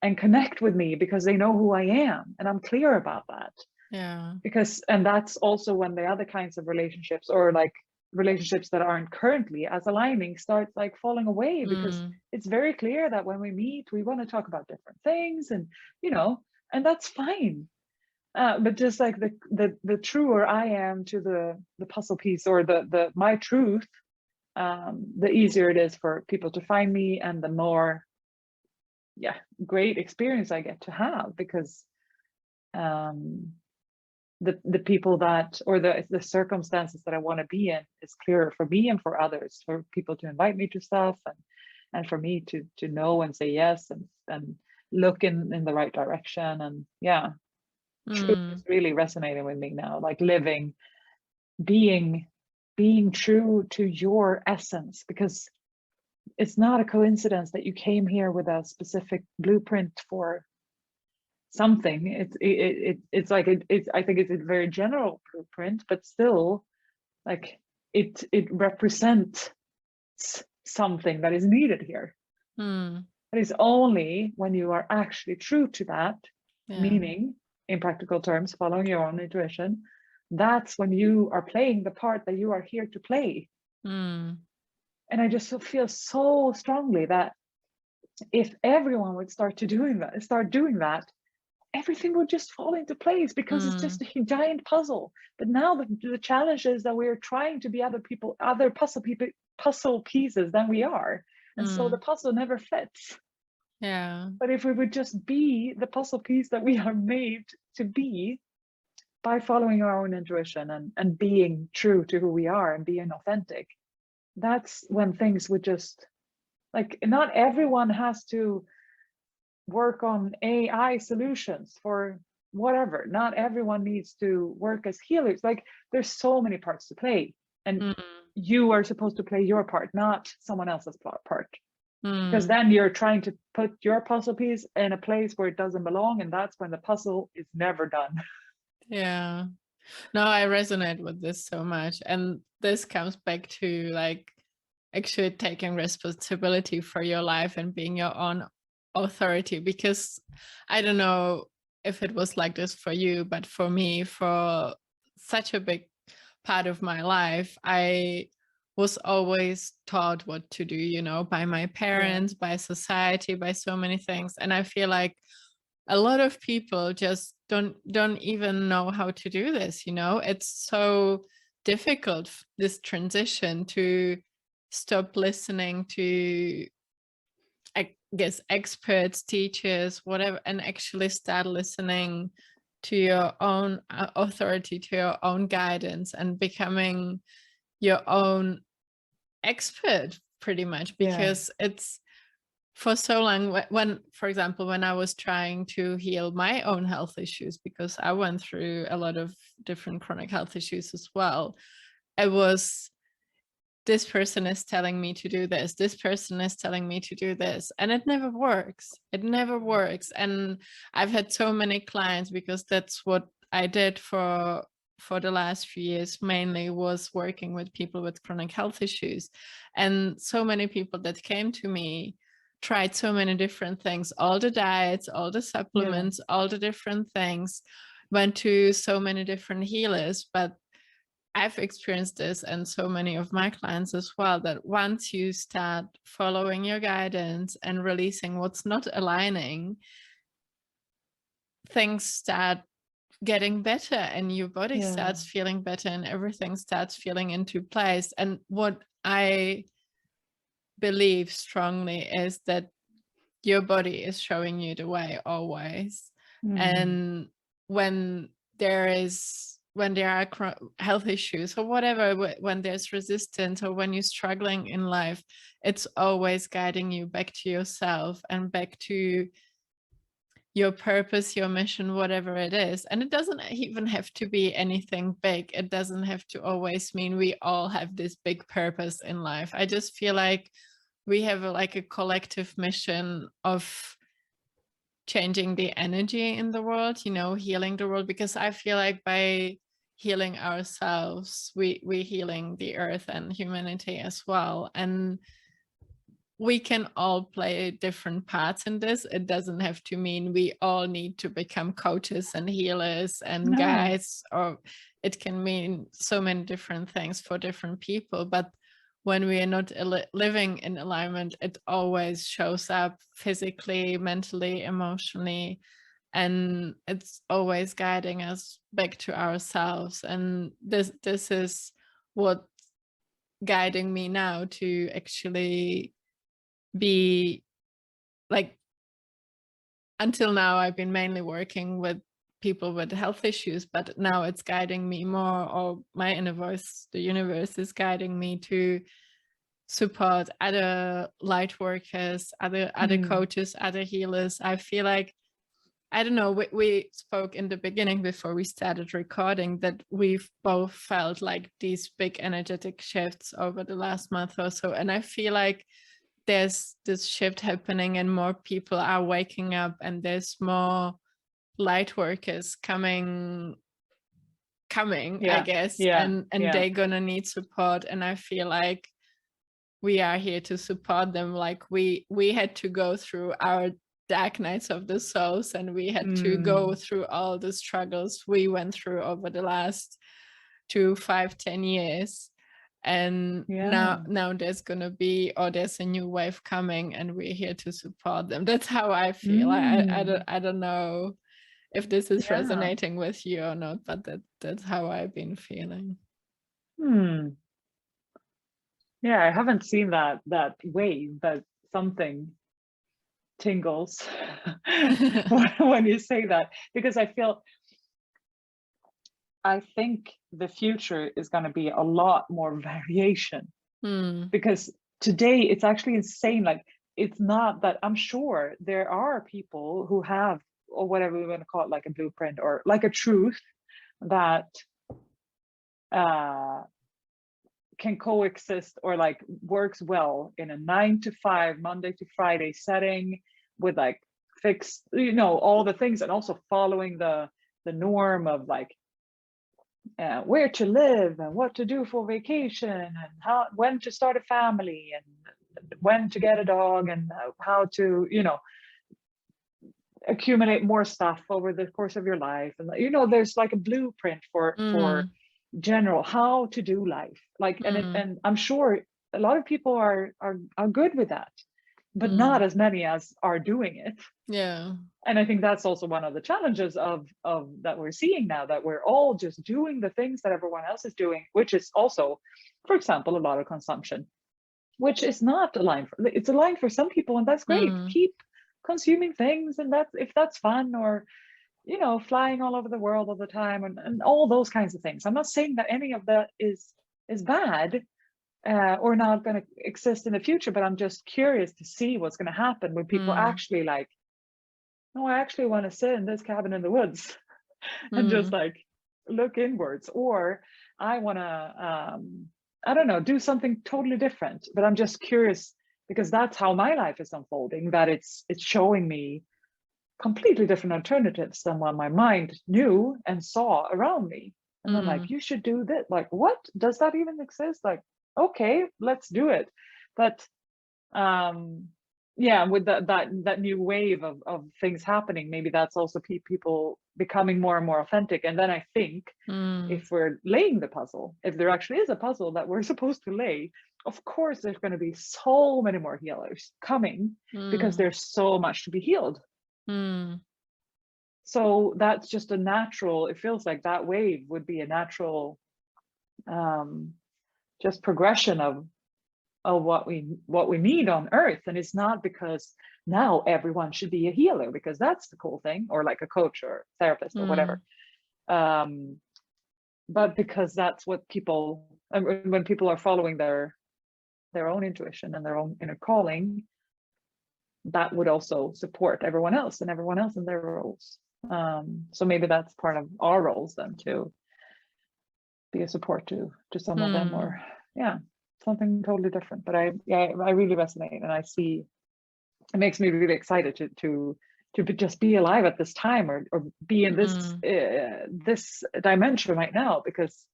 and connect with me because they know who I am, and I'm clear about that. Yeah. Because, and that's also when the other kinds of relationships, or like relationships that aren't currently as aligning, start like falling away, because it's very clear that when we meet, we want to talk about different things, and you know, and that's fine. But just like the truer I am to the puzzle piece, or the my truth, the easier it is for people to find me, and the more, yeah, great experience I get to have, because the people that, or the circumstances that I want to be in is clearer for me and for others, for people to invite me to stuff, and for me to know and say yes, and look in the right direction. And yeah, truth is really resonating with me now, like living, being true to your essence, because it's not a coincidence that you came here with a specific blueprint for something. It's like it's I think it's a very general blueprint, but still, like, it represents something that is needed here. But it's only when you are actually true to that, meaning in practical terms, following your own intuition, that's when you are playing the part that you are here to play. And I just feel so strongly that if everyone would start doing that, everything would just fall into place, because it's just a giant puzzle. But now the challenge is that we're trying to be other puzzle pieces than we are. And so the puzzle never fits. Yeah. But if we would just be the puzzle piece that we are made to be, by following our own intuition and being true to who we are and being authentic, that's when things would just, like, not everyone has to work on AI solutions for whatever. Not everyone needs to work as healers. Like, there's so many parts to play, and you are supposed to play your part, not someone else's part. Because then you're trying to put your puzzle piece in a place where it doesn't belong, and that's when the puzzle is never done. Yeah. No, I resonate with this so much. And this comes back to like actually taking responsibility for your life and being your own authority. Because I don't know if it was like this for you, but for me, for such a big part of my life, I was always taught what to do, you know, by my parents, by society, by so many things. And I feel like a lot of people just don't even know how to do this, you know. It's so difficult, this transition, to stop listening to, I guess, experts, teachers, whatever, and actually start listening to your own authority, to your own guidance, and becoming your own expert, pretty much. Because it's, for so long, when, for example, when I was trying to heal my own health issues, because I went through a lot of different chronic health issues as well, it was, this person is telling me to do this, this person is telling me to do this, and it never works. It never works. And I've had so many clients, because that's what I did for for the last few years mainly was working with people with chronic health issues. And so many people that came to me tried so many different things, all the diets, all the supplements, all the different things, went to so many different healers. But I've experienced this, and so many of my clients as well, that once you start following your guidance and releasing what's not aligning, things start getting better and your body starts feeling better and everything starts feeling into place. And what I believe strongly is that your body is showing you the way always. And when there are health issues or whatever, when there's resistance or when you're struggling in life, it's always guiding you back to yourself and back to your purpose, your mission, whatever it is. And it doesn't even have to be anything big. It doesn't have to always mean we all have this big purpose in life. I just feel like we have a collective mission of changing the energy in the world, healing the world, because I feel like by healing ourselves, we're healing the earth and humanity as well. And we can all play different parts in this. It doesn't have to mean we all need to become coaches and healers and guides, or it can mean so many different things for different people. But when we are not living in alignment, it always shows up physically, mentally, emotionally, and it's always guiding us back to ourselves. And this is what's guiding me now to actually be like, until now I've been mainly working with people with health issues, but now it's guiding me more, or my inner voice, the universe, is guiding me to support other light workers, other coaches, other healers. I feel like, I don't know, we spoke in the beginning before we started recording that we've both felt like these big energetic shifts over the last month or so. And I feel like there's this shift happening and more people are waking up, and there's more light workers coming, I guess, and they're gonna need support. And I feel like we are here to support them. Like we had to go through our dark nights of the souls, and we had to go through all the struggles we went through over the last 2, 5, 10 years. And now there's gonna be, or there's a new wave coming, and we're here to support them. That's how I feel. I don't know if this is resonating with you or not, but that's how I've been feeling. Yeah, I haven't seen that wave, but something tingles when you say that, because I think the future is going to be a lot more variation, because today it's actually insane. Like, it's not that, I'm sure there are people who have, or whatever we want to call it, like a blueprint or like a truth that can coexist or like works well in a 9 to 5 Monday to Friday setting with like fixed, all the things, and also following the norm of like where to live and what to do for vacation and when to start a family and when to get a dog and how to accumulate more stuff over the course of your life. And there's like a blueprint for general how to do life, like and I'm sure a lot of people are good with that, but not as many as are doing it. And I think that's also one of the challenges of that we're seeing now, that we're all just doing the things that everyone else is doing, which is also, for example, a lot of consumption, which is not aligned for, it's aligned for some people, and that's great. Keep consuming things, and that's, if that's fun, or flying all over the world all the time, and all those kinds of things. I'm not saying that any of that is bad or not going to exist in the future, but I'm just curious to see what's going to happen when people actually like, no, I actually want to sit in this cabin in the woods and just like look inwards, or I want to I don't know, do something totally different. But I'm just curious, because that's how my life is unfolding, that it's showing me completely different alternatives than what my mind knew and saw around me. And then like, you should do that. Like, what? Does that even exist? Like, okay, let's do it. But yeah, with that new wave of things happening, maybe that's also people becoming more and more authentic. And then I think if we're laying the puzzle, if there actually is a puzzle that we're supposed to lay, of course there's going to be so many more healers coming because there's so much to be healed. So that's just a natural, it feels like that wave would be a natural just progression of what we need on earth. And it's not because now everyone should be a healer because that's the cool thing, or like a coach or therapist or whatever, but because that's what people, when people are following their own intuition and their own inner calling, that would also support everyone else and everyone else in their roles. So maybe that's part of our roles then, to be a support to some of them, or something totally different. But I really resonate, and I see it makes me really excited to just be alive at this time, or be in this this dimension right now, because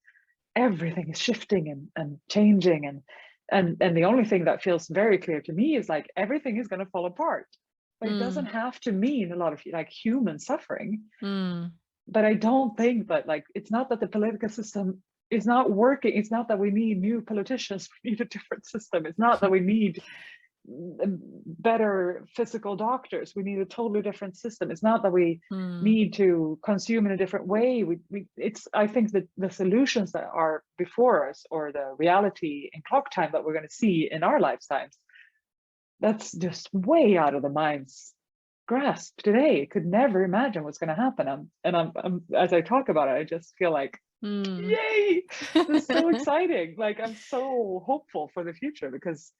everything is shifting and changing, and the only thing that feels very clear to me is like everything is going to fall apart. But it doesn't have to mean a lot of like human suffering. But I don't think that, like, it's not that the political system is not working. It's not that we need new politicians. We need a different system. It's not that we need better physical doctors. We need a totally different system. It's not that we need to consume in a different way. I think that the solutions that are before us, or the reality in clock time that we're going to see in our lifetimes, that's just way out of the mind's grasp today. Could never imagine what's going to happen. And I'm as I talk about it, I just feel like, yay, this is so exciting. Like, I'm so hopeful for the future, because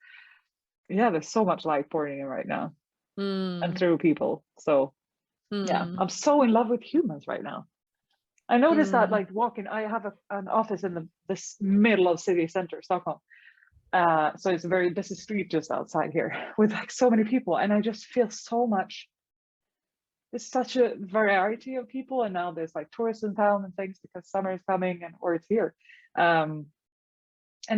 there's so much light pouring in right now and through people. So I'm so in love with humans right now. I noticed that, like, walking, I have an office in this middle of city center, Stockholm. So it's a very busy street just outside here with like so many people, and I just feel so much, there's such a variety of people, and now there's like tourists in town and things because summer is coming, or it's here. And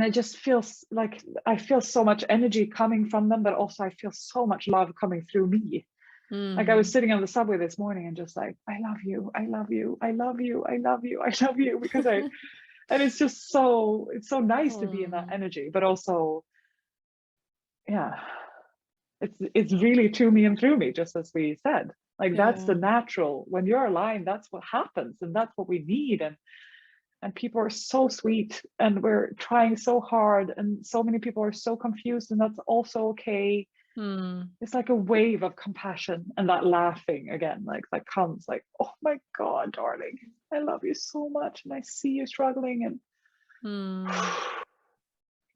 I just feel like I feel so much energy coming from them, but also I feel so much love coming through me. Like, I was sitting on the subway this morning and just like, I love you, I love you, I love you, I love you, I love you, because and it's just so, it's so nice to be in that energy, but also, it's really to me and through me, just as we said. Like, that's the natural, when you're aligned, that's what happens, and that's what we need. And people are so sweet, and we're trying so hard, and so many people are so confused, and that's also okay. It's like a wave of compassion, and that laughing again, like, that comes like, oh my God, darling, I love you so much, and I see you struggling, and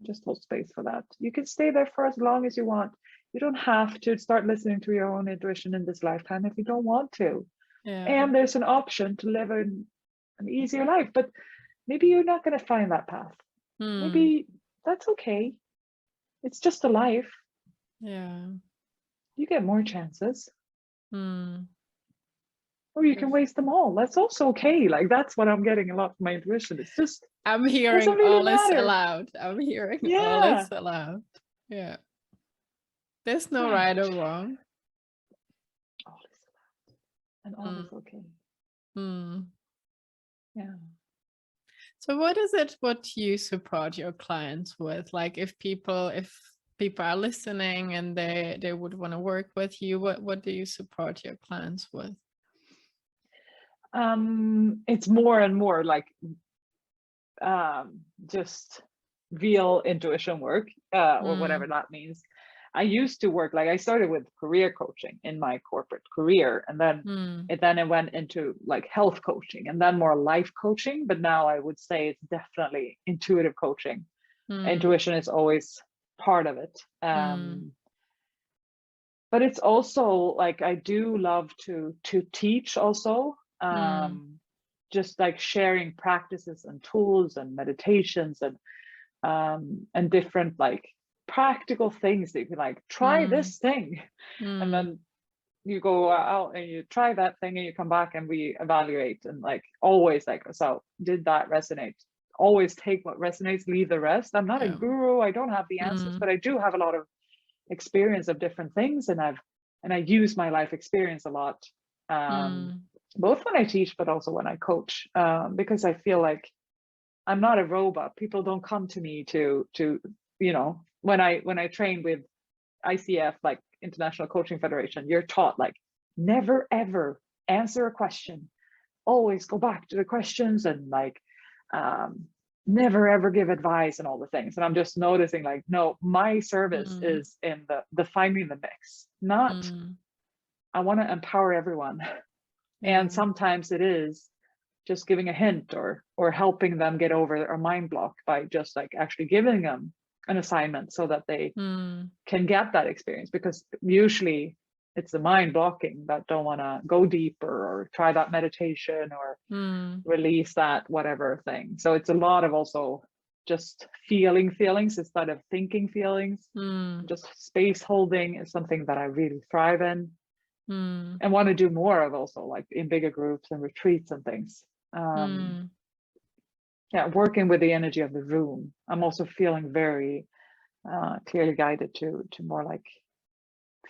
just hold space for that. You can stay there for as long as you want. You don't have to start listening to your own intuition in this lifetime if you don't want to. And there's an option to live an easier life, but maybe you're not going to find that path. Maybe that's okay. It's just a life. You get more chances. Or you can waste them all. That's also okay. Like, that's what I'm getting a lot from my intuition. It's just, I'm hearing all is allowed. I'm hearing all is allowed. Yeah. There's no right or wrong. All is allowed. And all is okay. Yeah. So what is it, what you support your clients with? Like, if people are listening and they would want to work with you, what do you support your clients with? It's more and more like just real intuition work, or whatever that means. I used to work, like, I started with career coaching in my corporate career, and then it went into like health coaching, and then more life coaching. But now I would say it's definitely intuitive coaching. Intuition is always part of it. But it's also like, I do love to teach also, just like sharing practices and tools and meditations and different like practical things that you can like try this thing, and then you go out and you try that thing and you come back and we evaluate, and like always like, so did that resonate? Always take what resonates, leave the rest. I'm not a Yeah. guru, I don't have the answers, but I do have a lot of experience of different things, and I use my life experience a lot, both when I teach but also when I coach, because I feel like I'm not a robot. People don't come to me to you know, when I train with ICF, like International Coaching Federation, you're taught like never ever answer a question, always go back to the questions, and like never ever give advice and all the things. And I'm just noticing like, no, my service is in the finding the mix, not I want to empower everyone. And sometimes it is just giving a hint or helping them get over a mind block by just like actually giving them an assignment so that they can get that experience, because usually it's the mind blocking that don't want to go deeper or try that meditation or release that whatever thing. So it's a lot of also just feeling feelings instead of thinking feelings. Just space holding is something that I really thrive in and want to do more of, also like in bigger groups and retreats and things. Yeah, working with the energy of the room. I'm also feeling very clearly guided to more like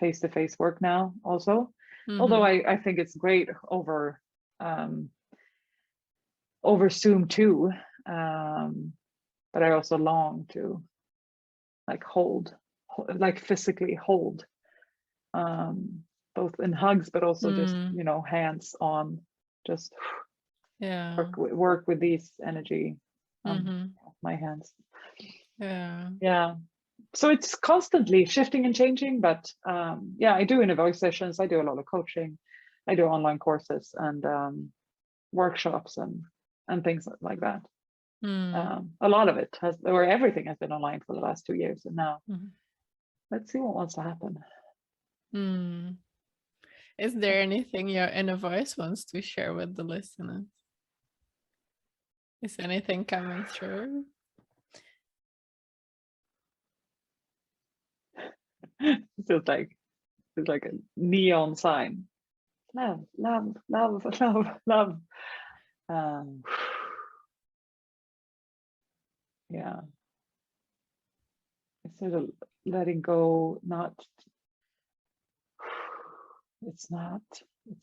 face-to-face work now also. Although I think it's great over Zoom too, but I also long to like hold, like physically hold, both in hugs but also just, you know, hands on, just work with these energy, my hands. Yeah, so it's constantly shifting and changing, but yeah, I do inner voice sessions, I do a lot of coaching, I do online courses and workshops and things like that. A lot of it has, or everything has been online for the last 2 years, and now let's see what wants to happen. Is there anything your inner voice wants to share with the listeners? Is anything coming through? It's like a neon sign. Love, love, love, love, love. Yeah. Instead of letting go, it's not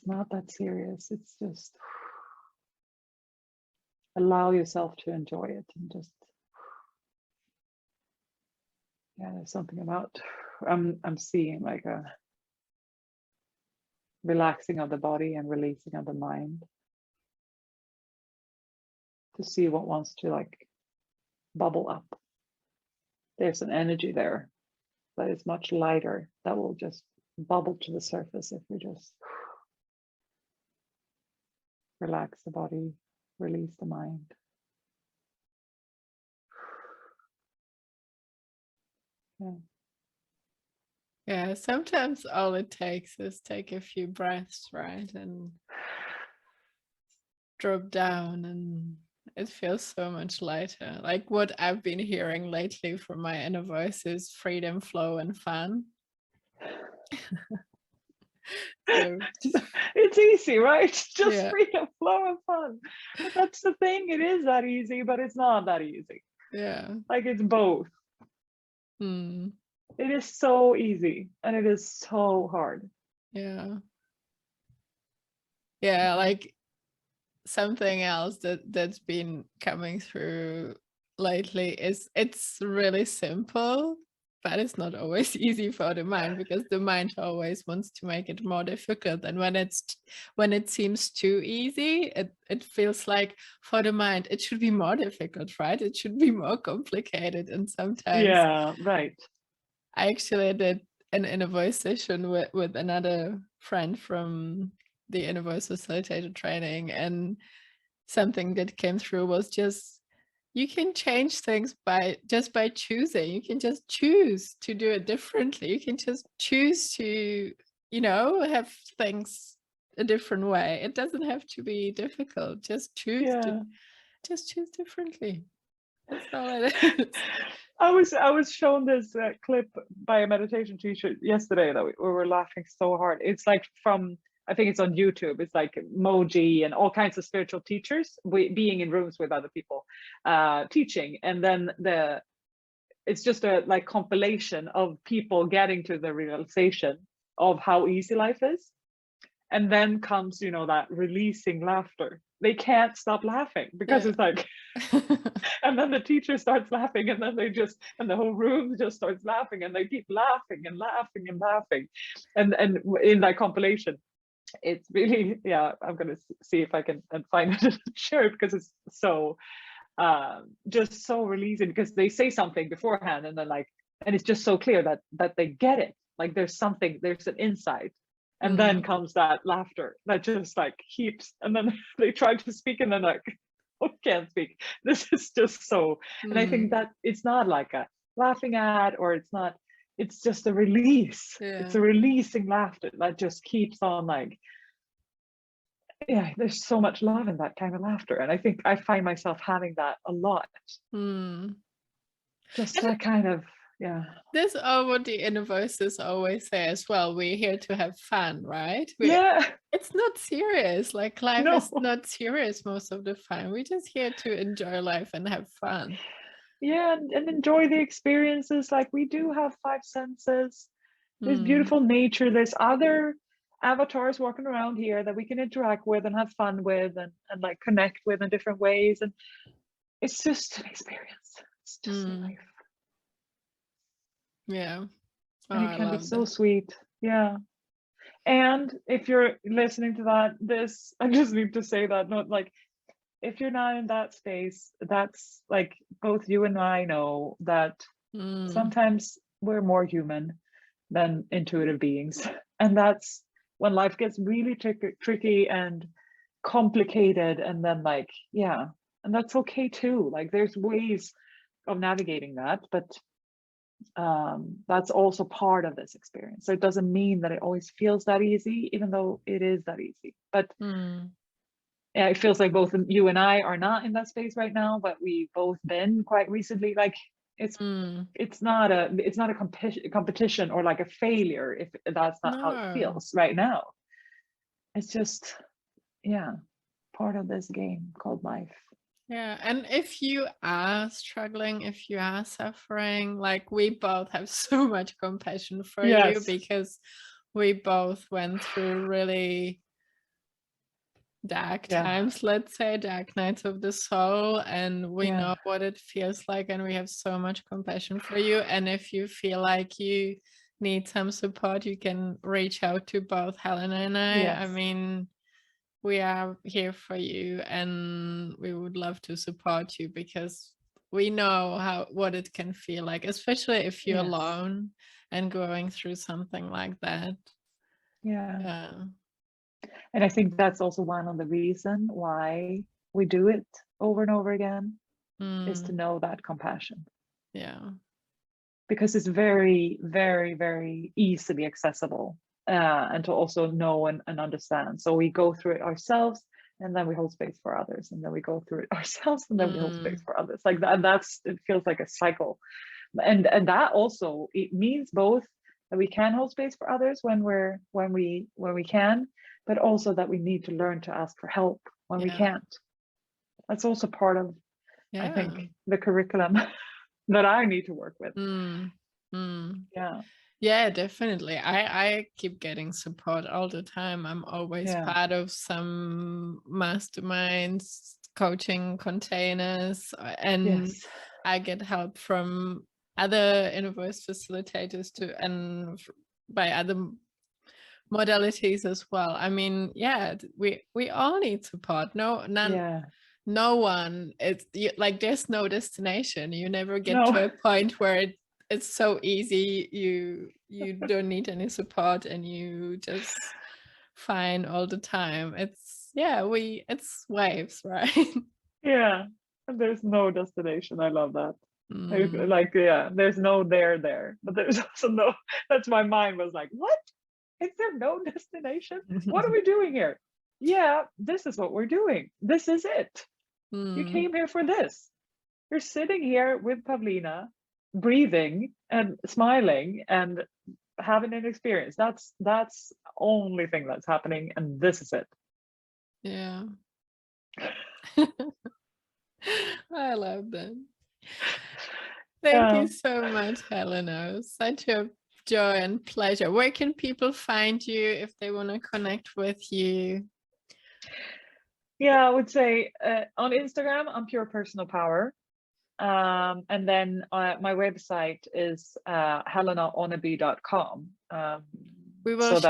that serious. It's just allow yourself to enjoy it and just, yeah, there's something about, I'm seeing like a relaxing of the body and releasing of the mind, to see what wants to like bubble up. There's an energy there that is much lighter, that will just bubble to the surface if we just relax the body, release the mind. Yeah, sometimes all it takes is take a few breaths, right? And drop down, and it feels so much lighter. Like what I've been hearing lately from my inner voice is freedom, flow, and fun. So, it's easy, right? Just freedom, flow, and fun. But that's the thing, it is that easy, but it's not that easy. Yeah, like it's both. It is so easy and it is so hard. Yeah, like something else that's been coming through lately is it's really simple, but it's not always easy for the mind, because the mind always wants to make it more difficult. And when it seems too easy, it feels like for the mind it should be more difficult, right? It should be more complicated. And sometimes, yeah, right. I actually did an inner voice session with another friend from the inner voice facilitator training, and something that came through was just, you can change things by choosing. You can just choose to do it differently. You can just choose to, have things a different way. It doesn't have to be difficult. Just choose differently. That's all it is. I was shown this clip by a meditation teacher yesterday that we were laughing so hard. It's like from, I think it's on YouTube. It's like Moji and all kinds of spiritual teachers being in rooms with other people teaching, and then it's just a like compilation of people getting to the realization of how easy life is. And then comes, you know, that releasing laughter. They can't stop laughing because it's like, and then the teacher starts laughing, and then and the whole room just starts laughing, and they keep laughing and laughing and laughing. And in that compilation, it's really, yeah, I'm going to see if I can find it and share it, because it's so, just so releasing, because they say something beforehand and then like, and it's just so clear that they get it. Like there's an insight. And then comes that laughter that just like keeps, and then they try to speak and then like, oh, can't speak. This is just so, and I think that it's not like a laughing at, or it's just a release. It's a releasing laughter that just keeps on like, yeah, there's so much love in that kind of laughter. And I think I find myself having that a lot. Just that kind of, yeah. This is what the inner voices always say as well. We're here to have fun, right? Yeah. It's not serious. Like life No. is not serious most of the time. We're just here to enjoy life and have fun. Yeah, and enjoy the experiences. Like we do have 5 senses. There's beautiful nature. There's other avatars walking around here that we can interact with and have fun with and like connect with in different ways. And it's just an experience. It's just life. Yeah. And it can be so sweet. Yeah. And if you're listening to that, I just need to say that, not like, if you're not in that space, that's like, both you and I know that sometimes we're more human than intuitive beings. And that's when life gets really tricky and complicated. And then like, yeah, and that's okay too. Like there's ways of navigating that, but that's also part of this experience. So it doesn't mean that it always feels that easy, even though it is that easy. But yeah, it feels like both you and I are not in that space right now, but we've both been quite recently. Like it's not a competition or like a failure if that's not how it feels right now. It's just, yeah, part of this game called life. Yeah, and if you are struggling, if you are suffering, like we both have so much compassion for you, because we both went through really dark times, let's say, dark nights of the soul, and we know what it feels like, and we have so much compassion for you. And if you feel like you need some support, you can reach out to both Helena and I. I mean, we are here for you, and we would love to support you, because we know what it can feel like, especially if you're alone and going through something like that. And I think that's also one of the reasons why we do it over and over again, is to know that compassion. Because it's very, very, very easily accessible, and to also know and understand. So we go through it ourselves, and then we hold space for others, and then we go through it ourselves, and then we hold space for others. Like that, it feels like a cycle. And that also, it means both that we can hold space for others when we can, but also that we need to learn to ask for help when we can't. That's also part of, I think, the curriculum that I need to work with. Yeah, definitely. I keep getting support all the time. I'm always part of some masterminds, coaching containers, and I get help from other inner voice facilitators and by other modalities as well. I mean, we all need support. No one, it's like there's no destination. You never get to a point where it's so easy, you don't need any support and you just fine all the time. It's waves, right? And there's no destination. I love that. Like, there's no there, but there's also no, that's my mind was like, what? Is there no destination? What are we doing here? Yeah, this is what we're doing. This is it. You came here for this. you're sitting here with Pavlina, breathing and smiling and having an experience. That's only thing that's happening, and this is it. Yeah. I love that. Thank you so much, Helena. Such a joy and pleasure. Where can people find you if they want to connect with you? Yeah, I would say on Instagram, I'm Pure Personal Power. And then my website is helenaönneby.com. We will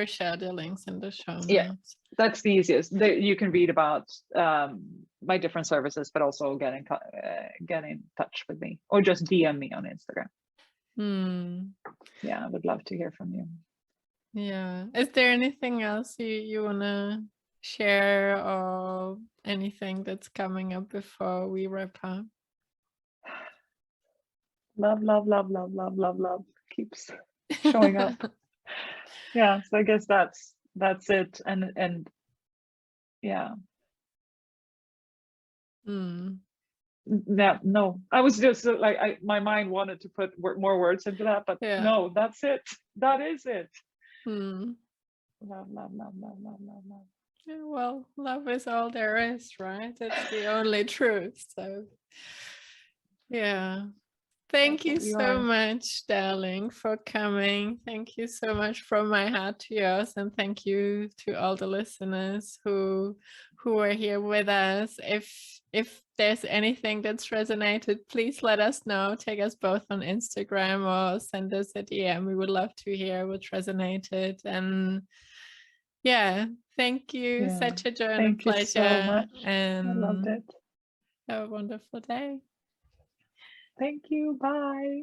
share the links in the show notes. Yeah, that's the easiest. You can read about my different services, but also get in touch with me, or just DM me on Instagram. Yeah, I would love to hear from you. Yeah. Is there anything else you want to share, or anything that's coming up before we wrap up? Love keeps showing up. Yeah, so I guess that's it. And yeah. No, I was just like, my mind wanted to put more words into that, but no, that's it. That is it. Love. Yeah, well, love is all there is, right? It's the only truth. So yeah. Thank you so much, darling, for coming. Thank you so much from my heart to yours, and thank you to all the listeners who are here with us. If there's anything that's resonated, please let us know. Take us both on Instagram or send us a DM. We would love to hear what resonated. And yeah, thank you. Yeah. Such a joy and a pleasure. So much. And I loved it. have a wonderful day. Thank you. Bye.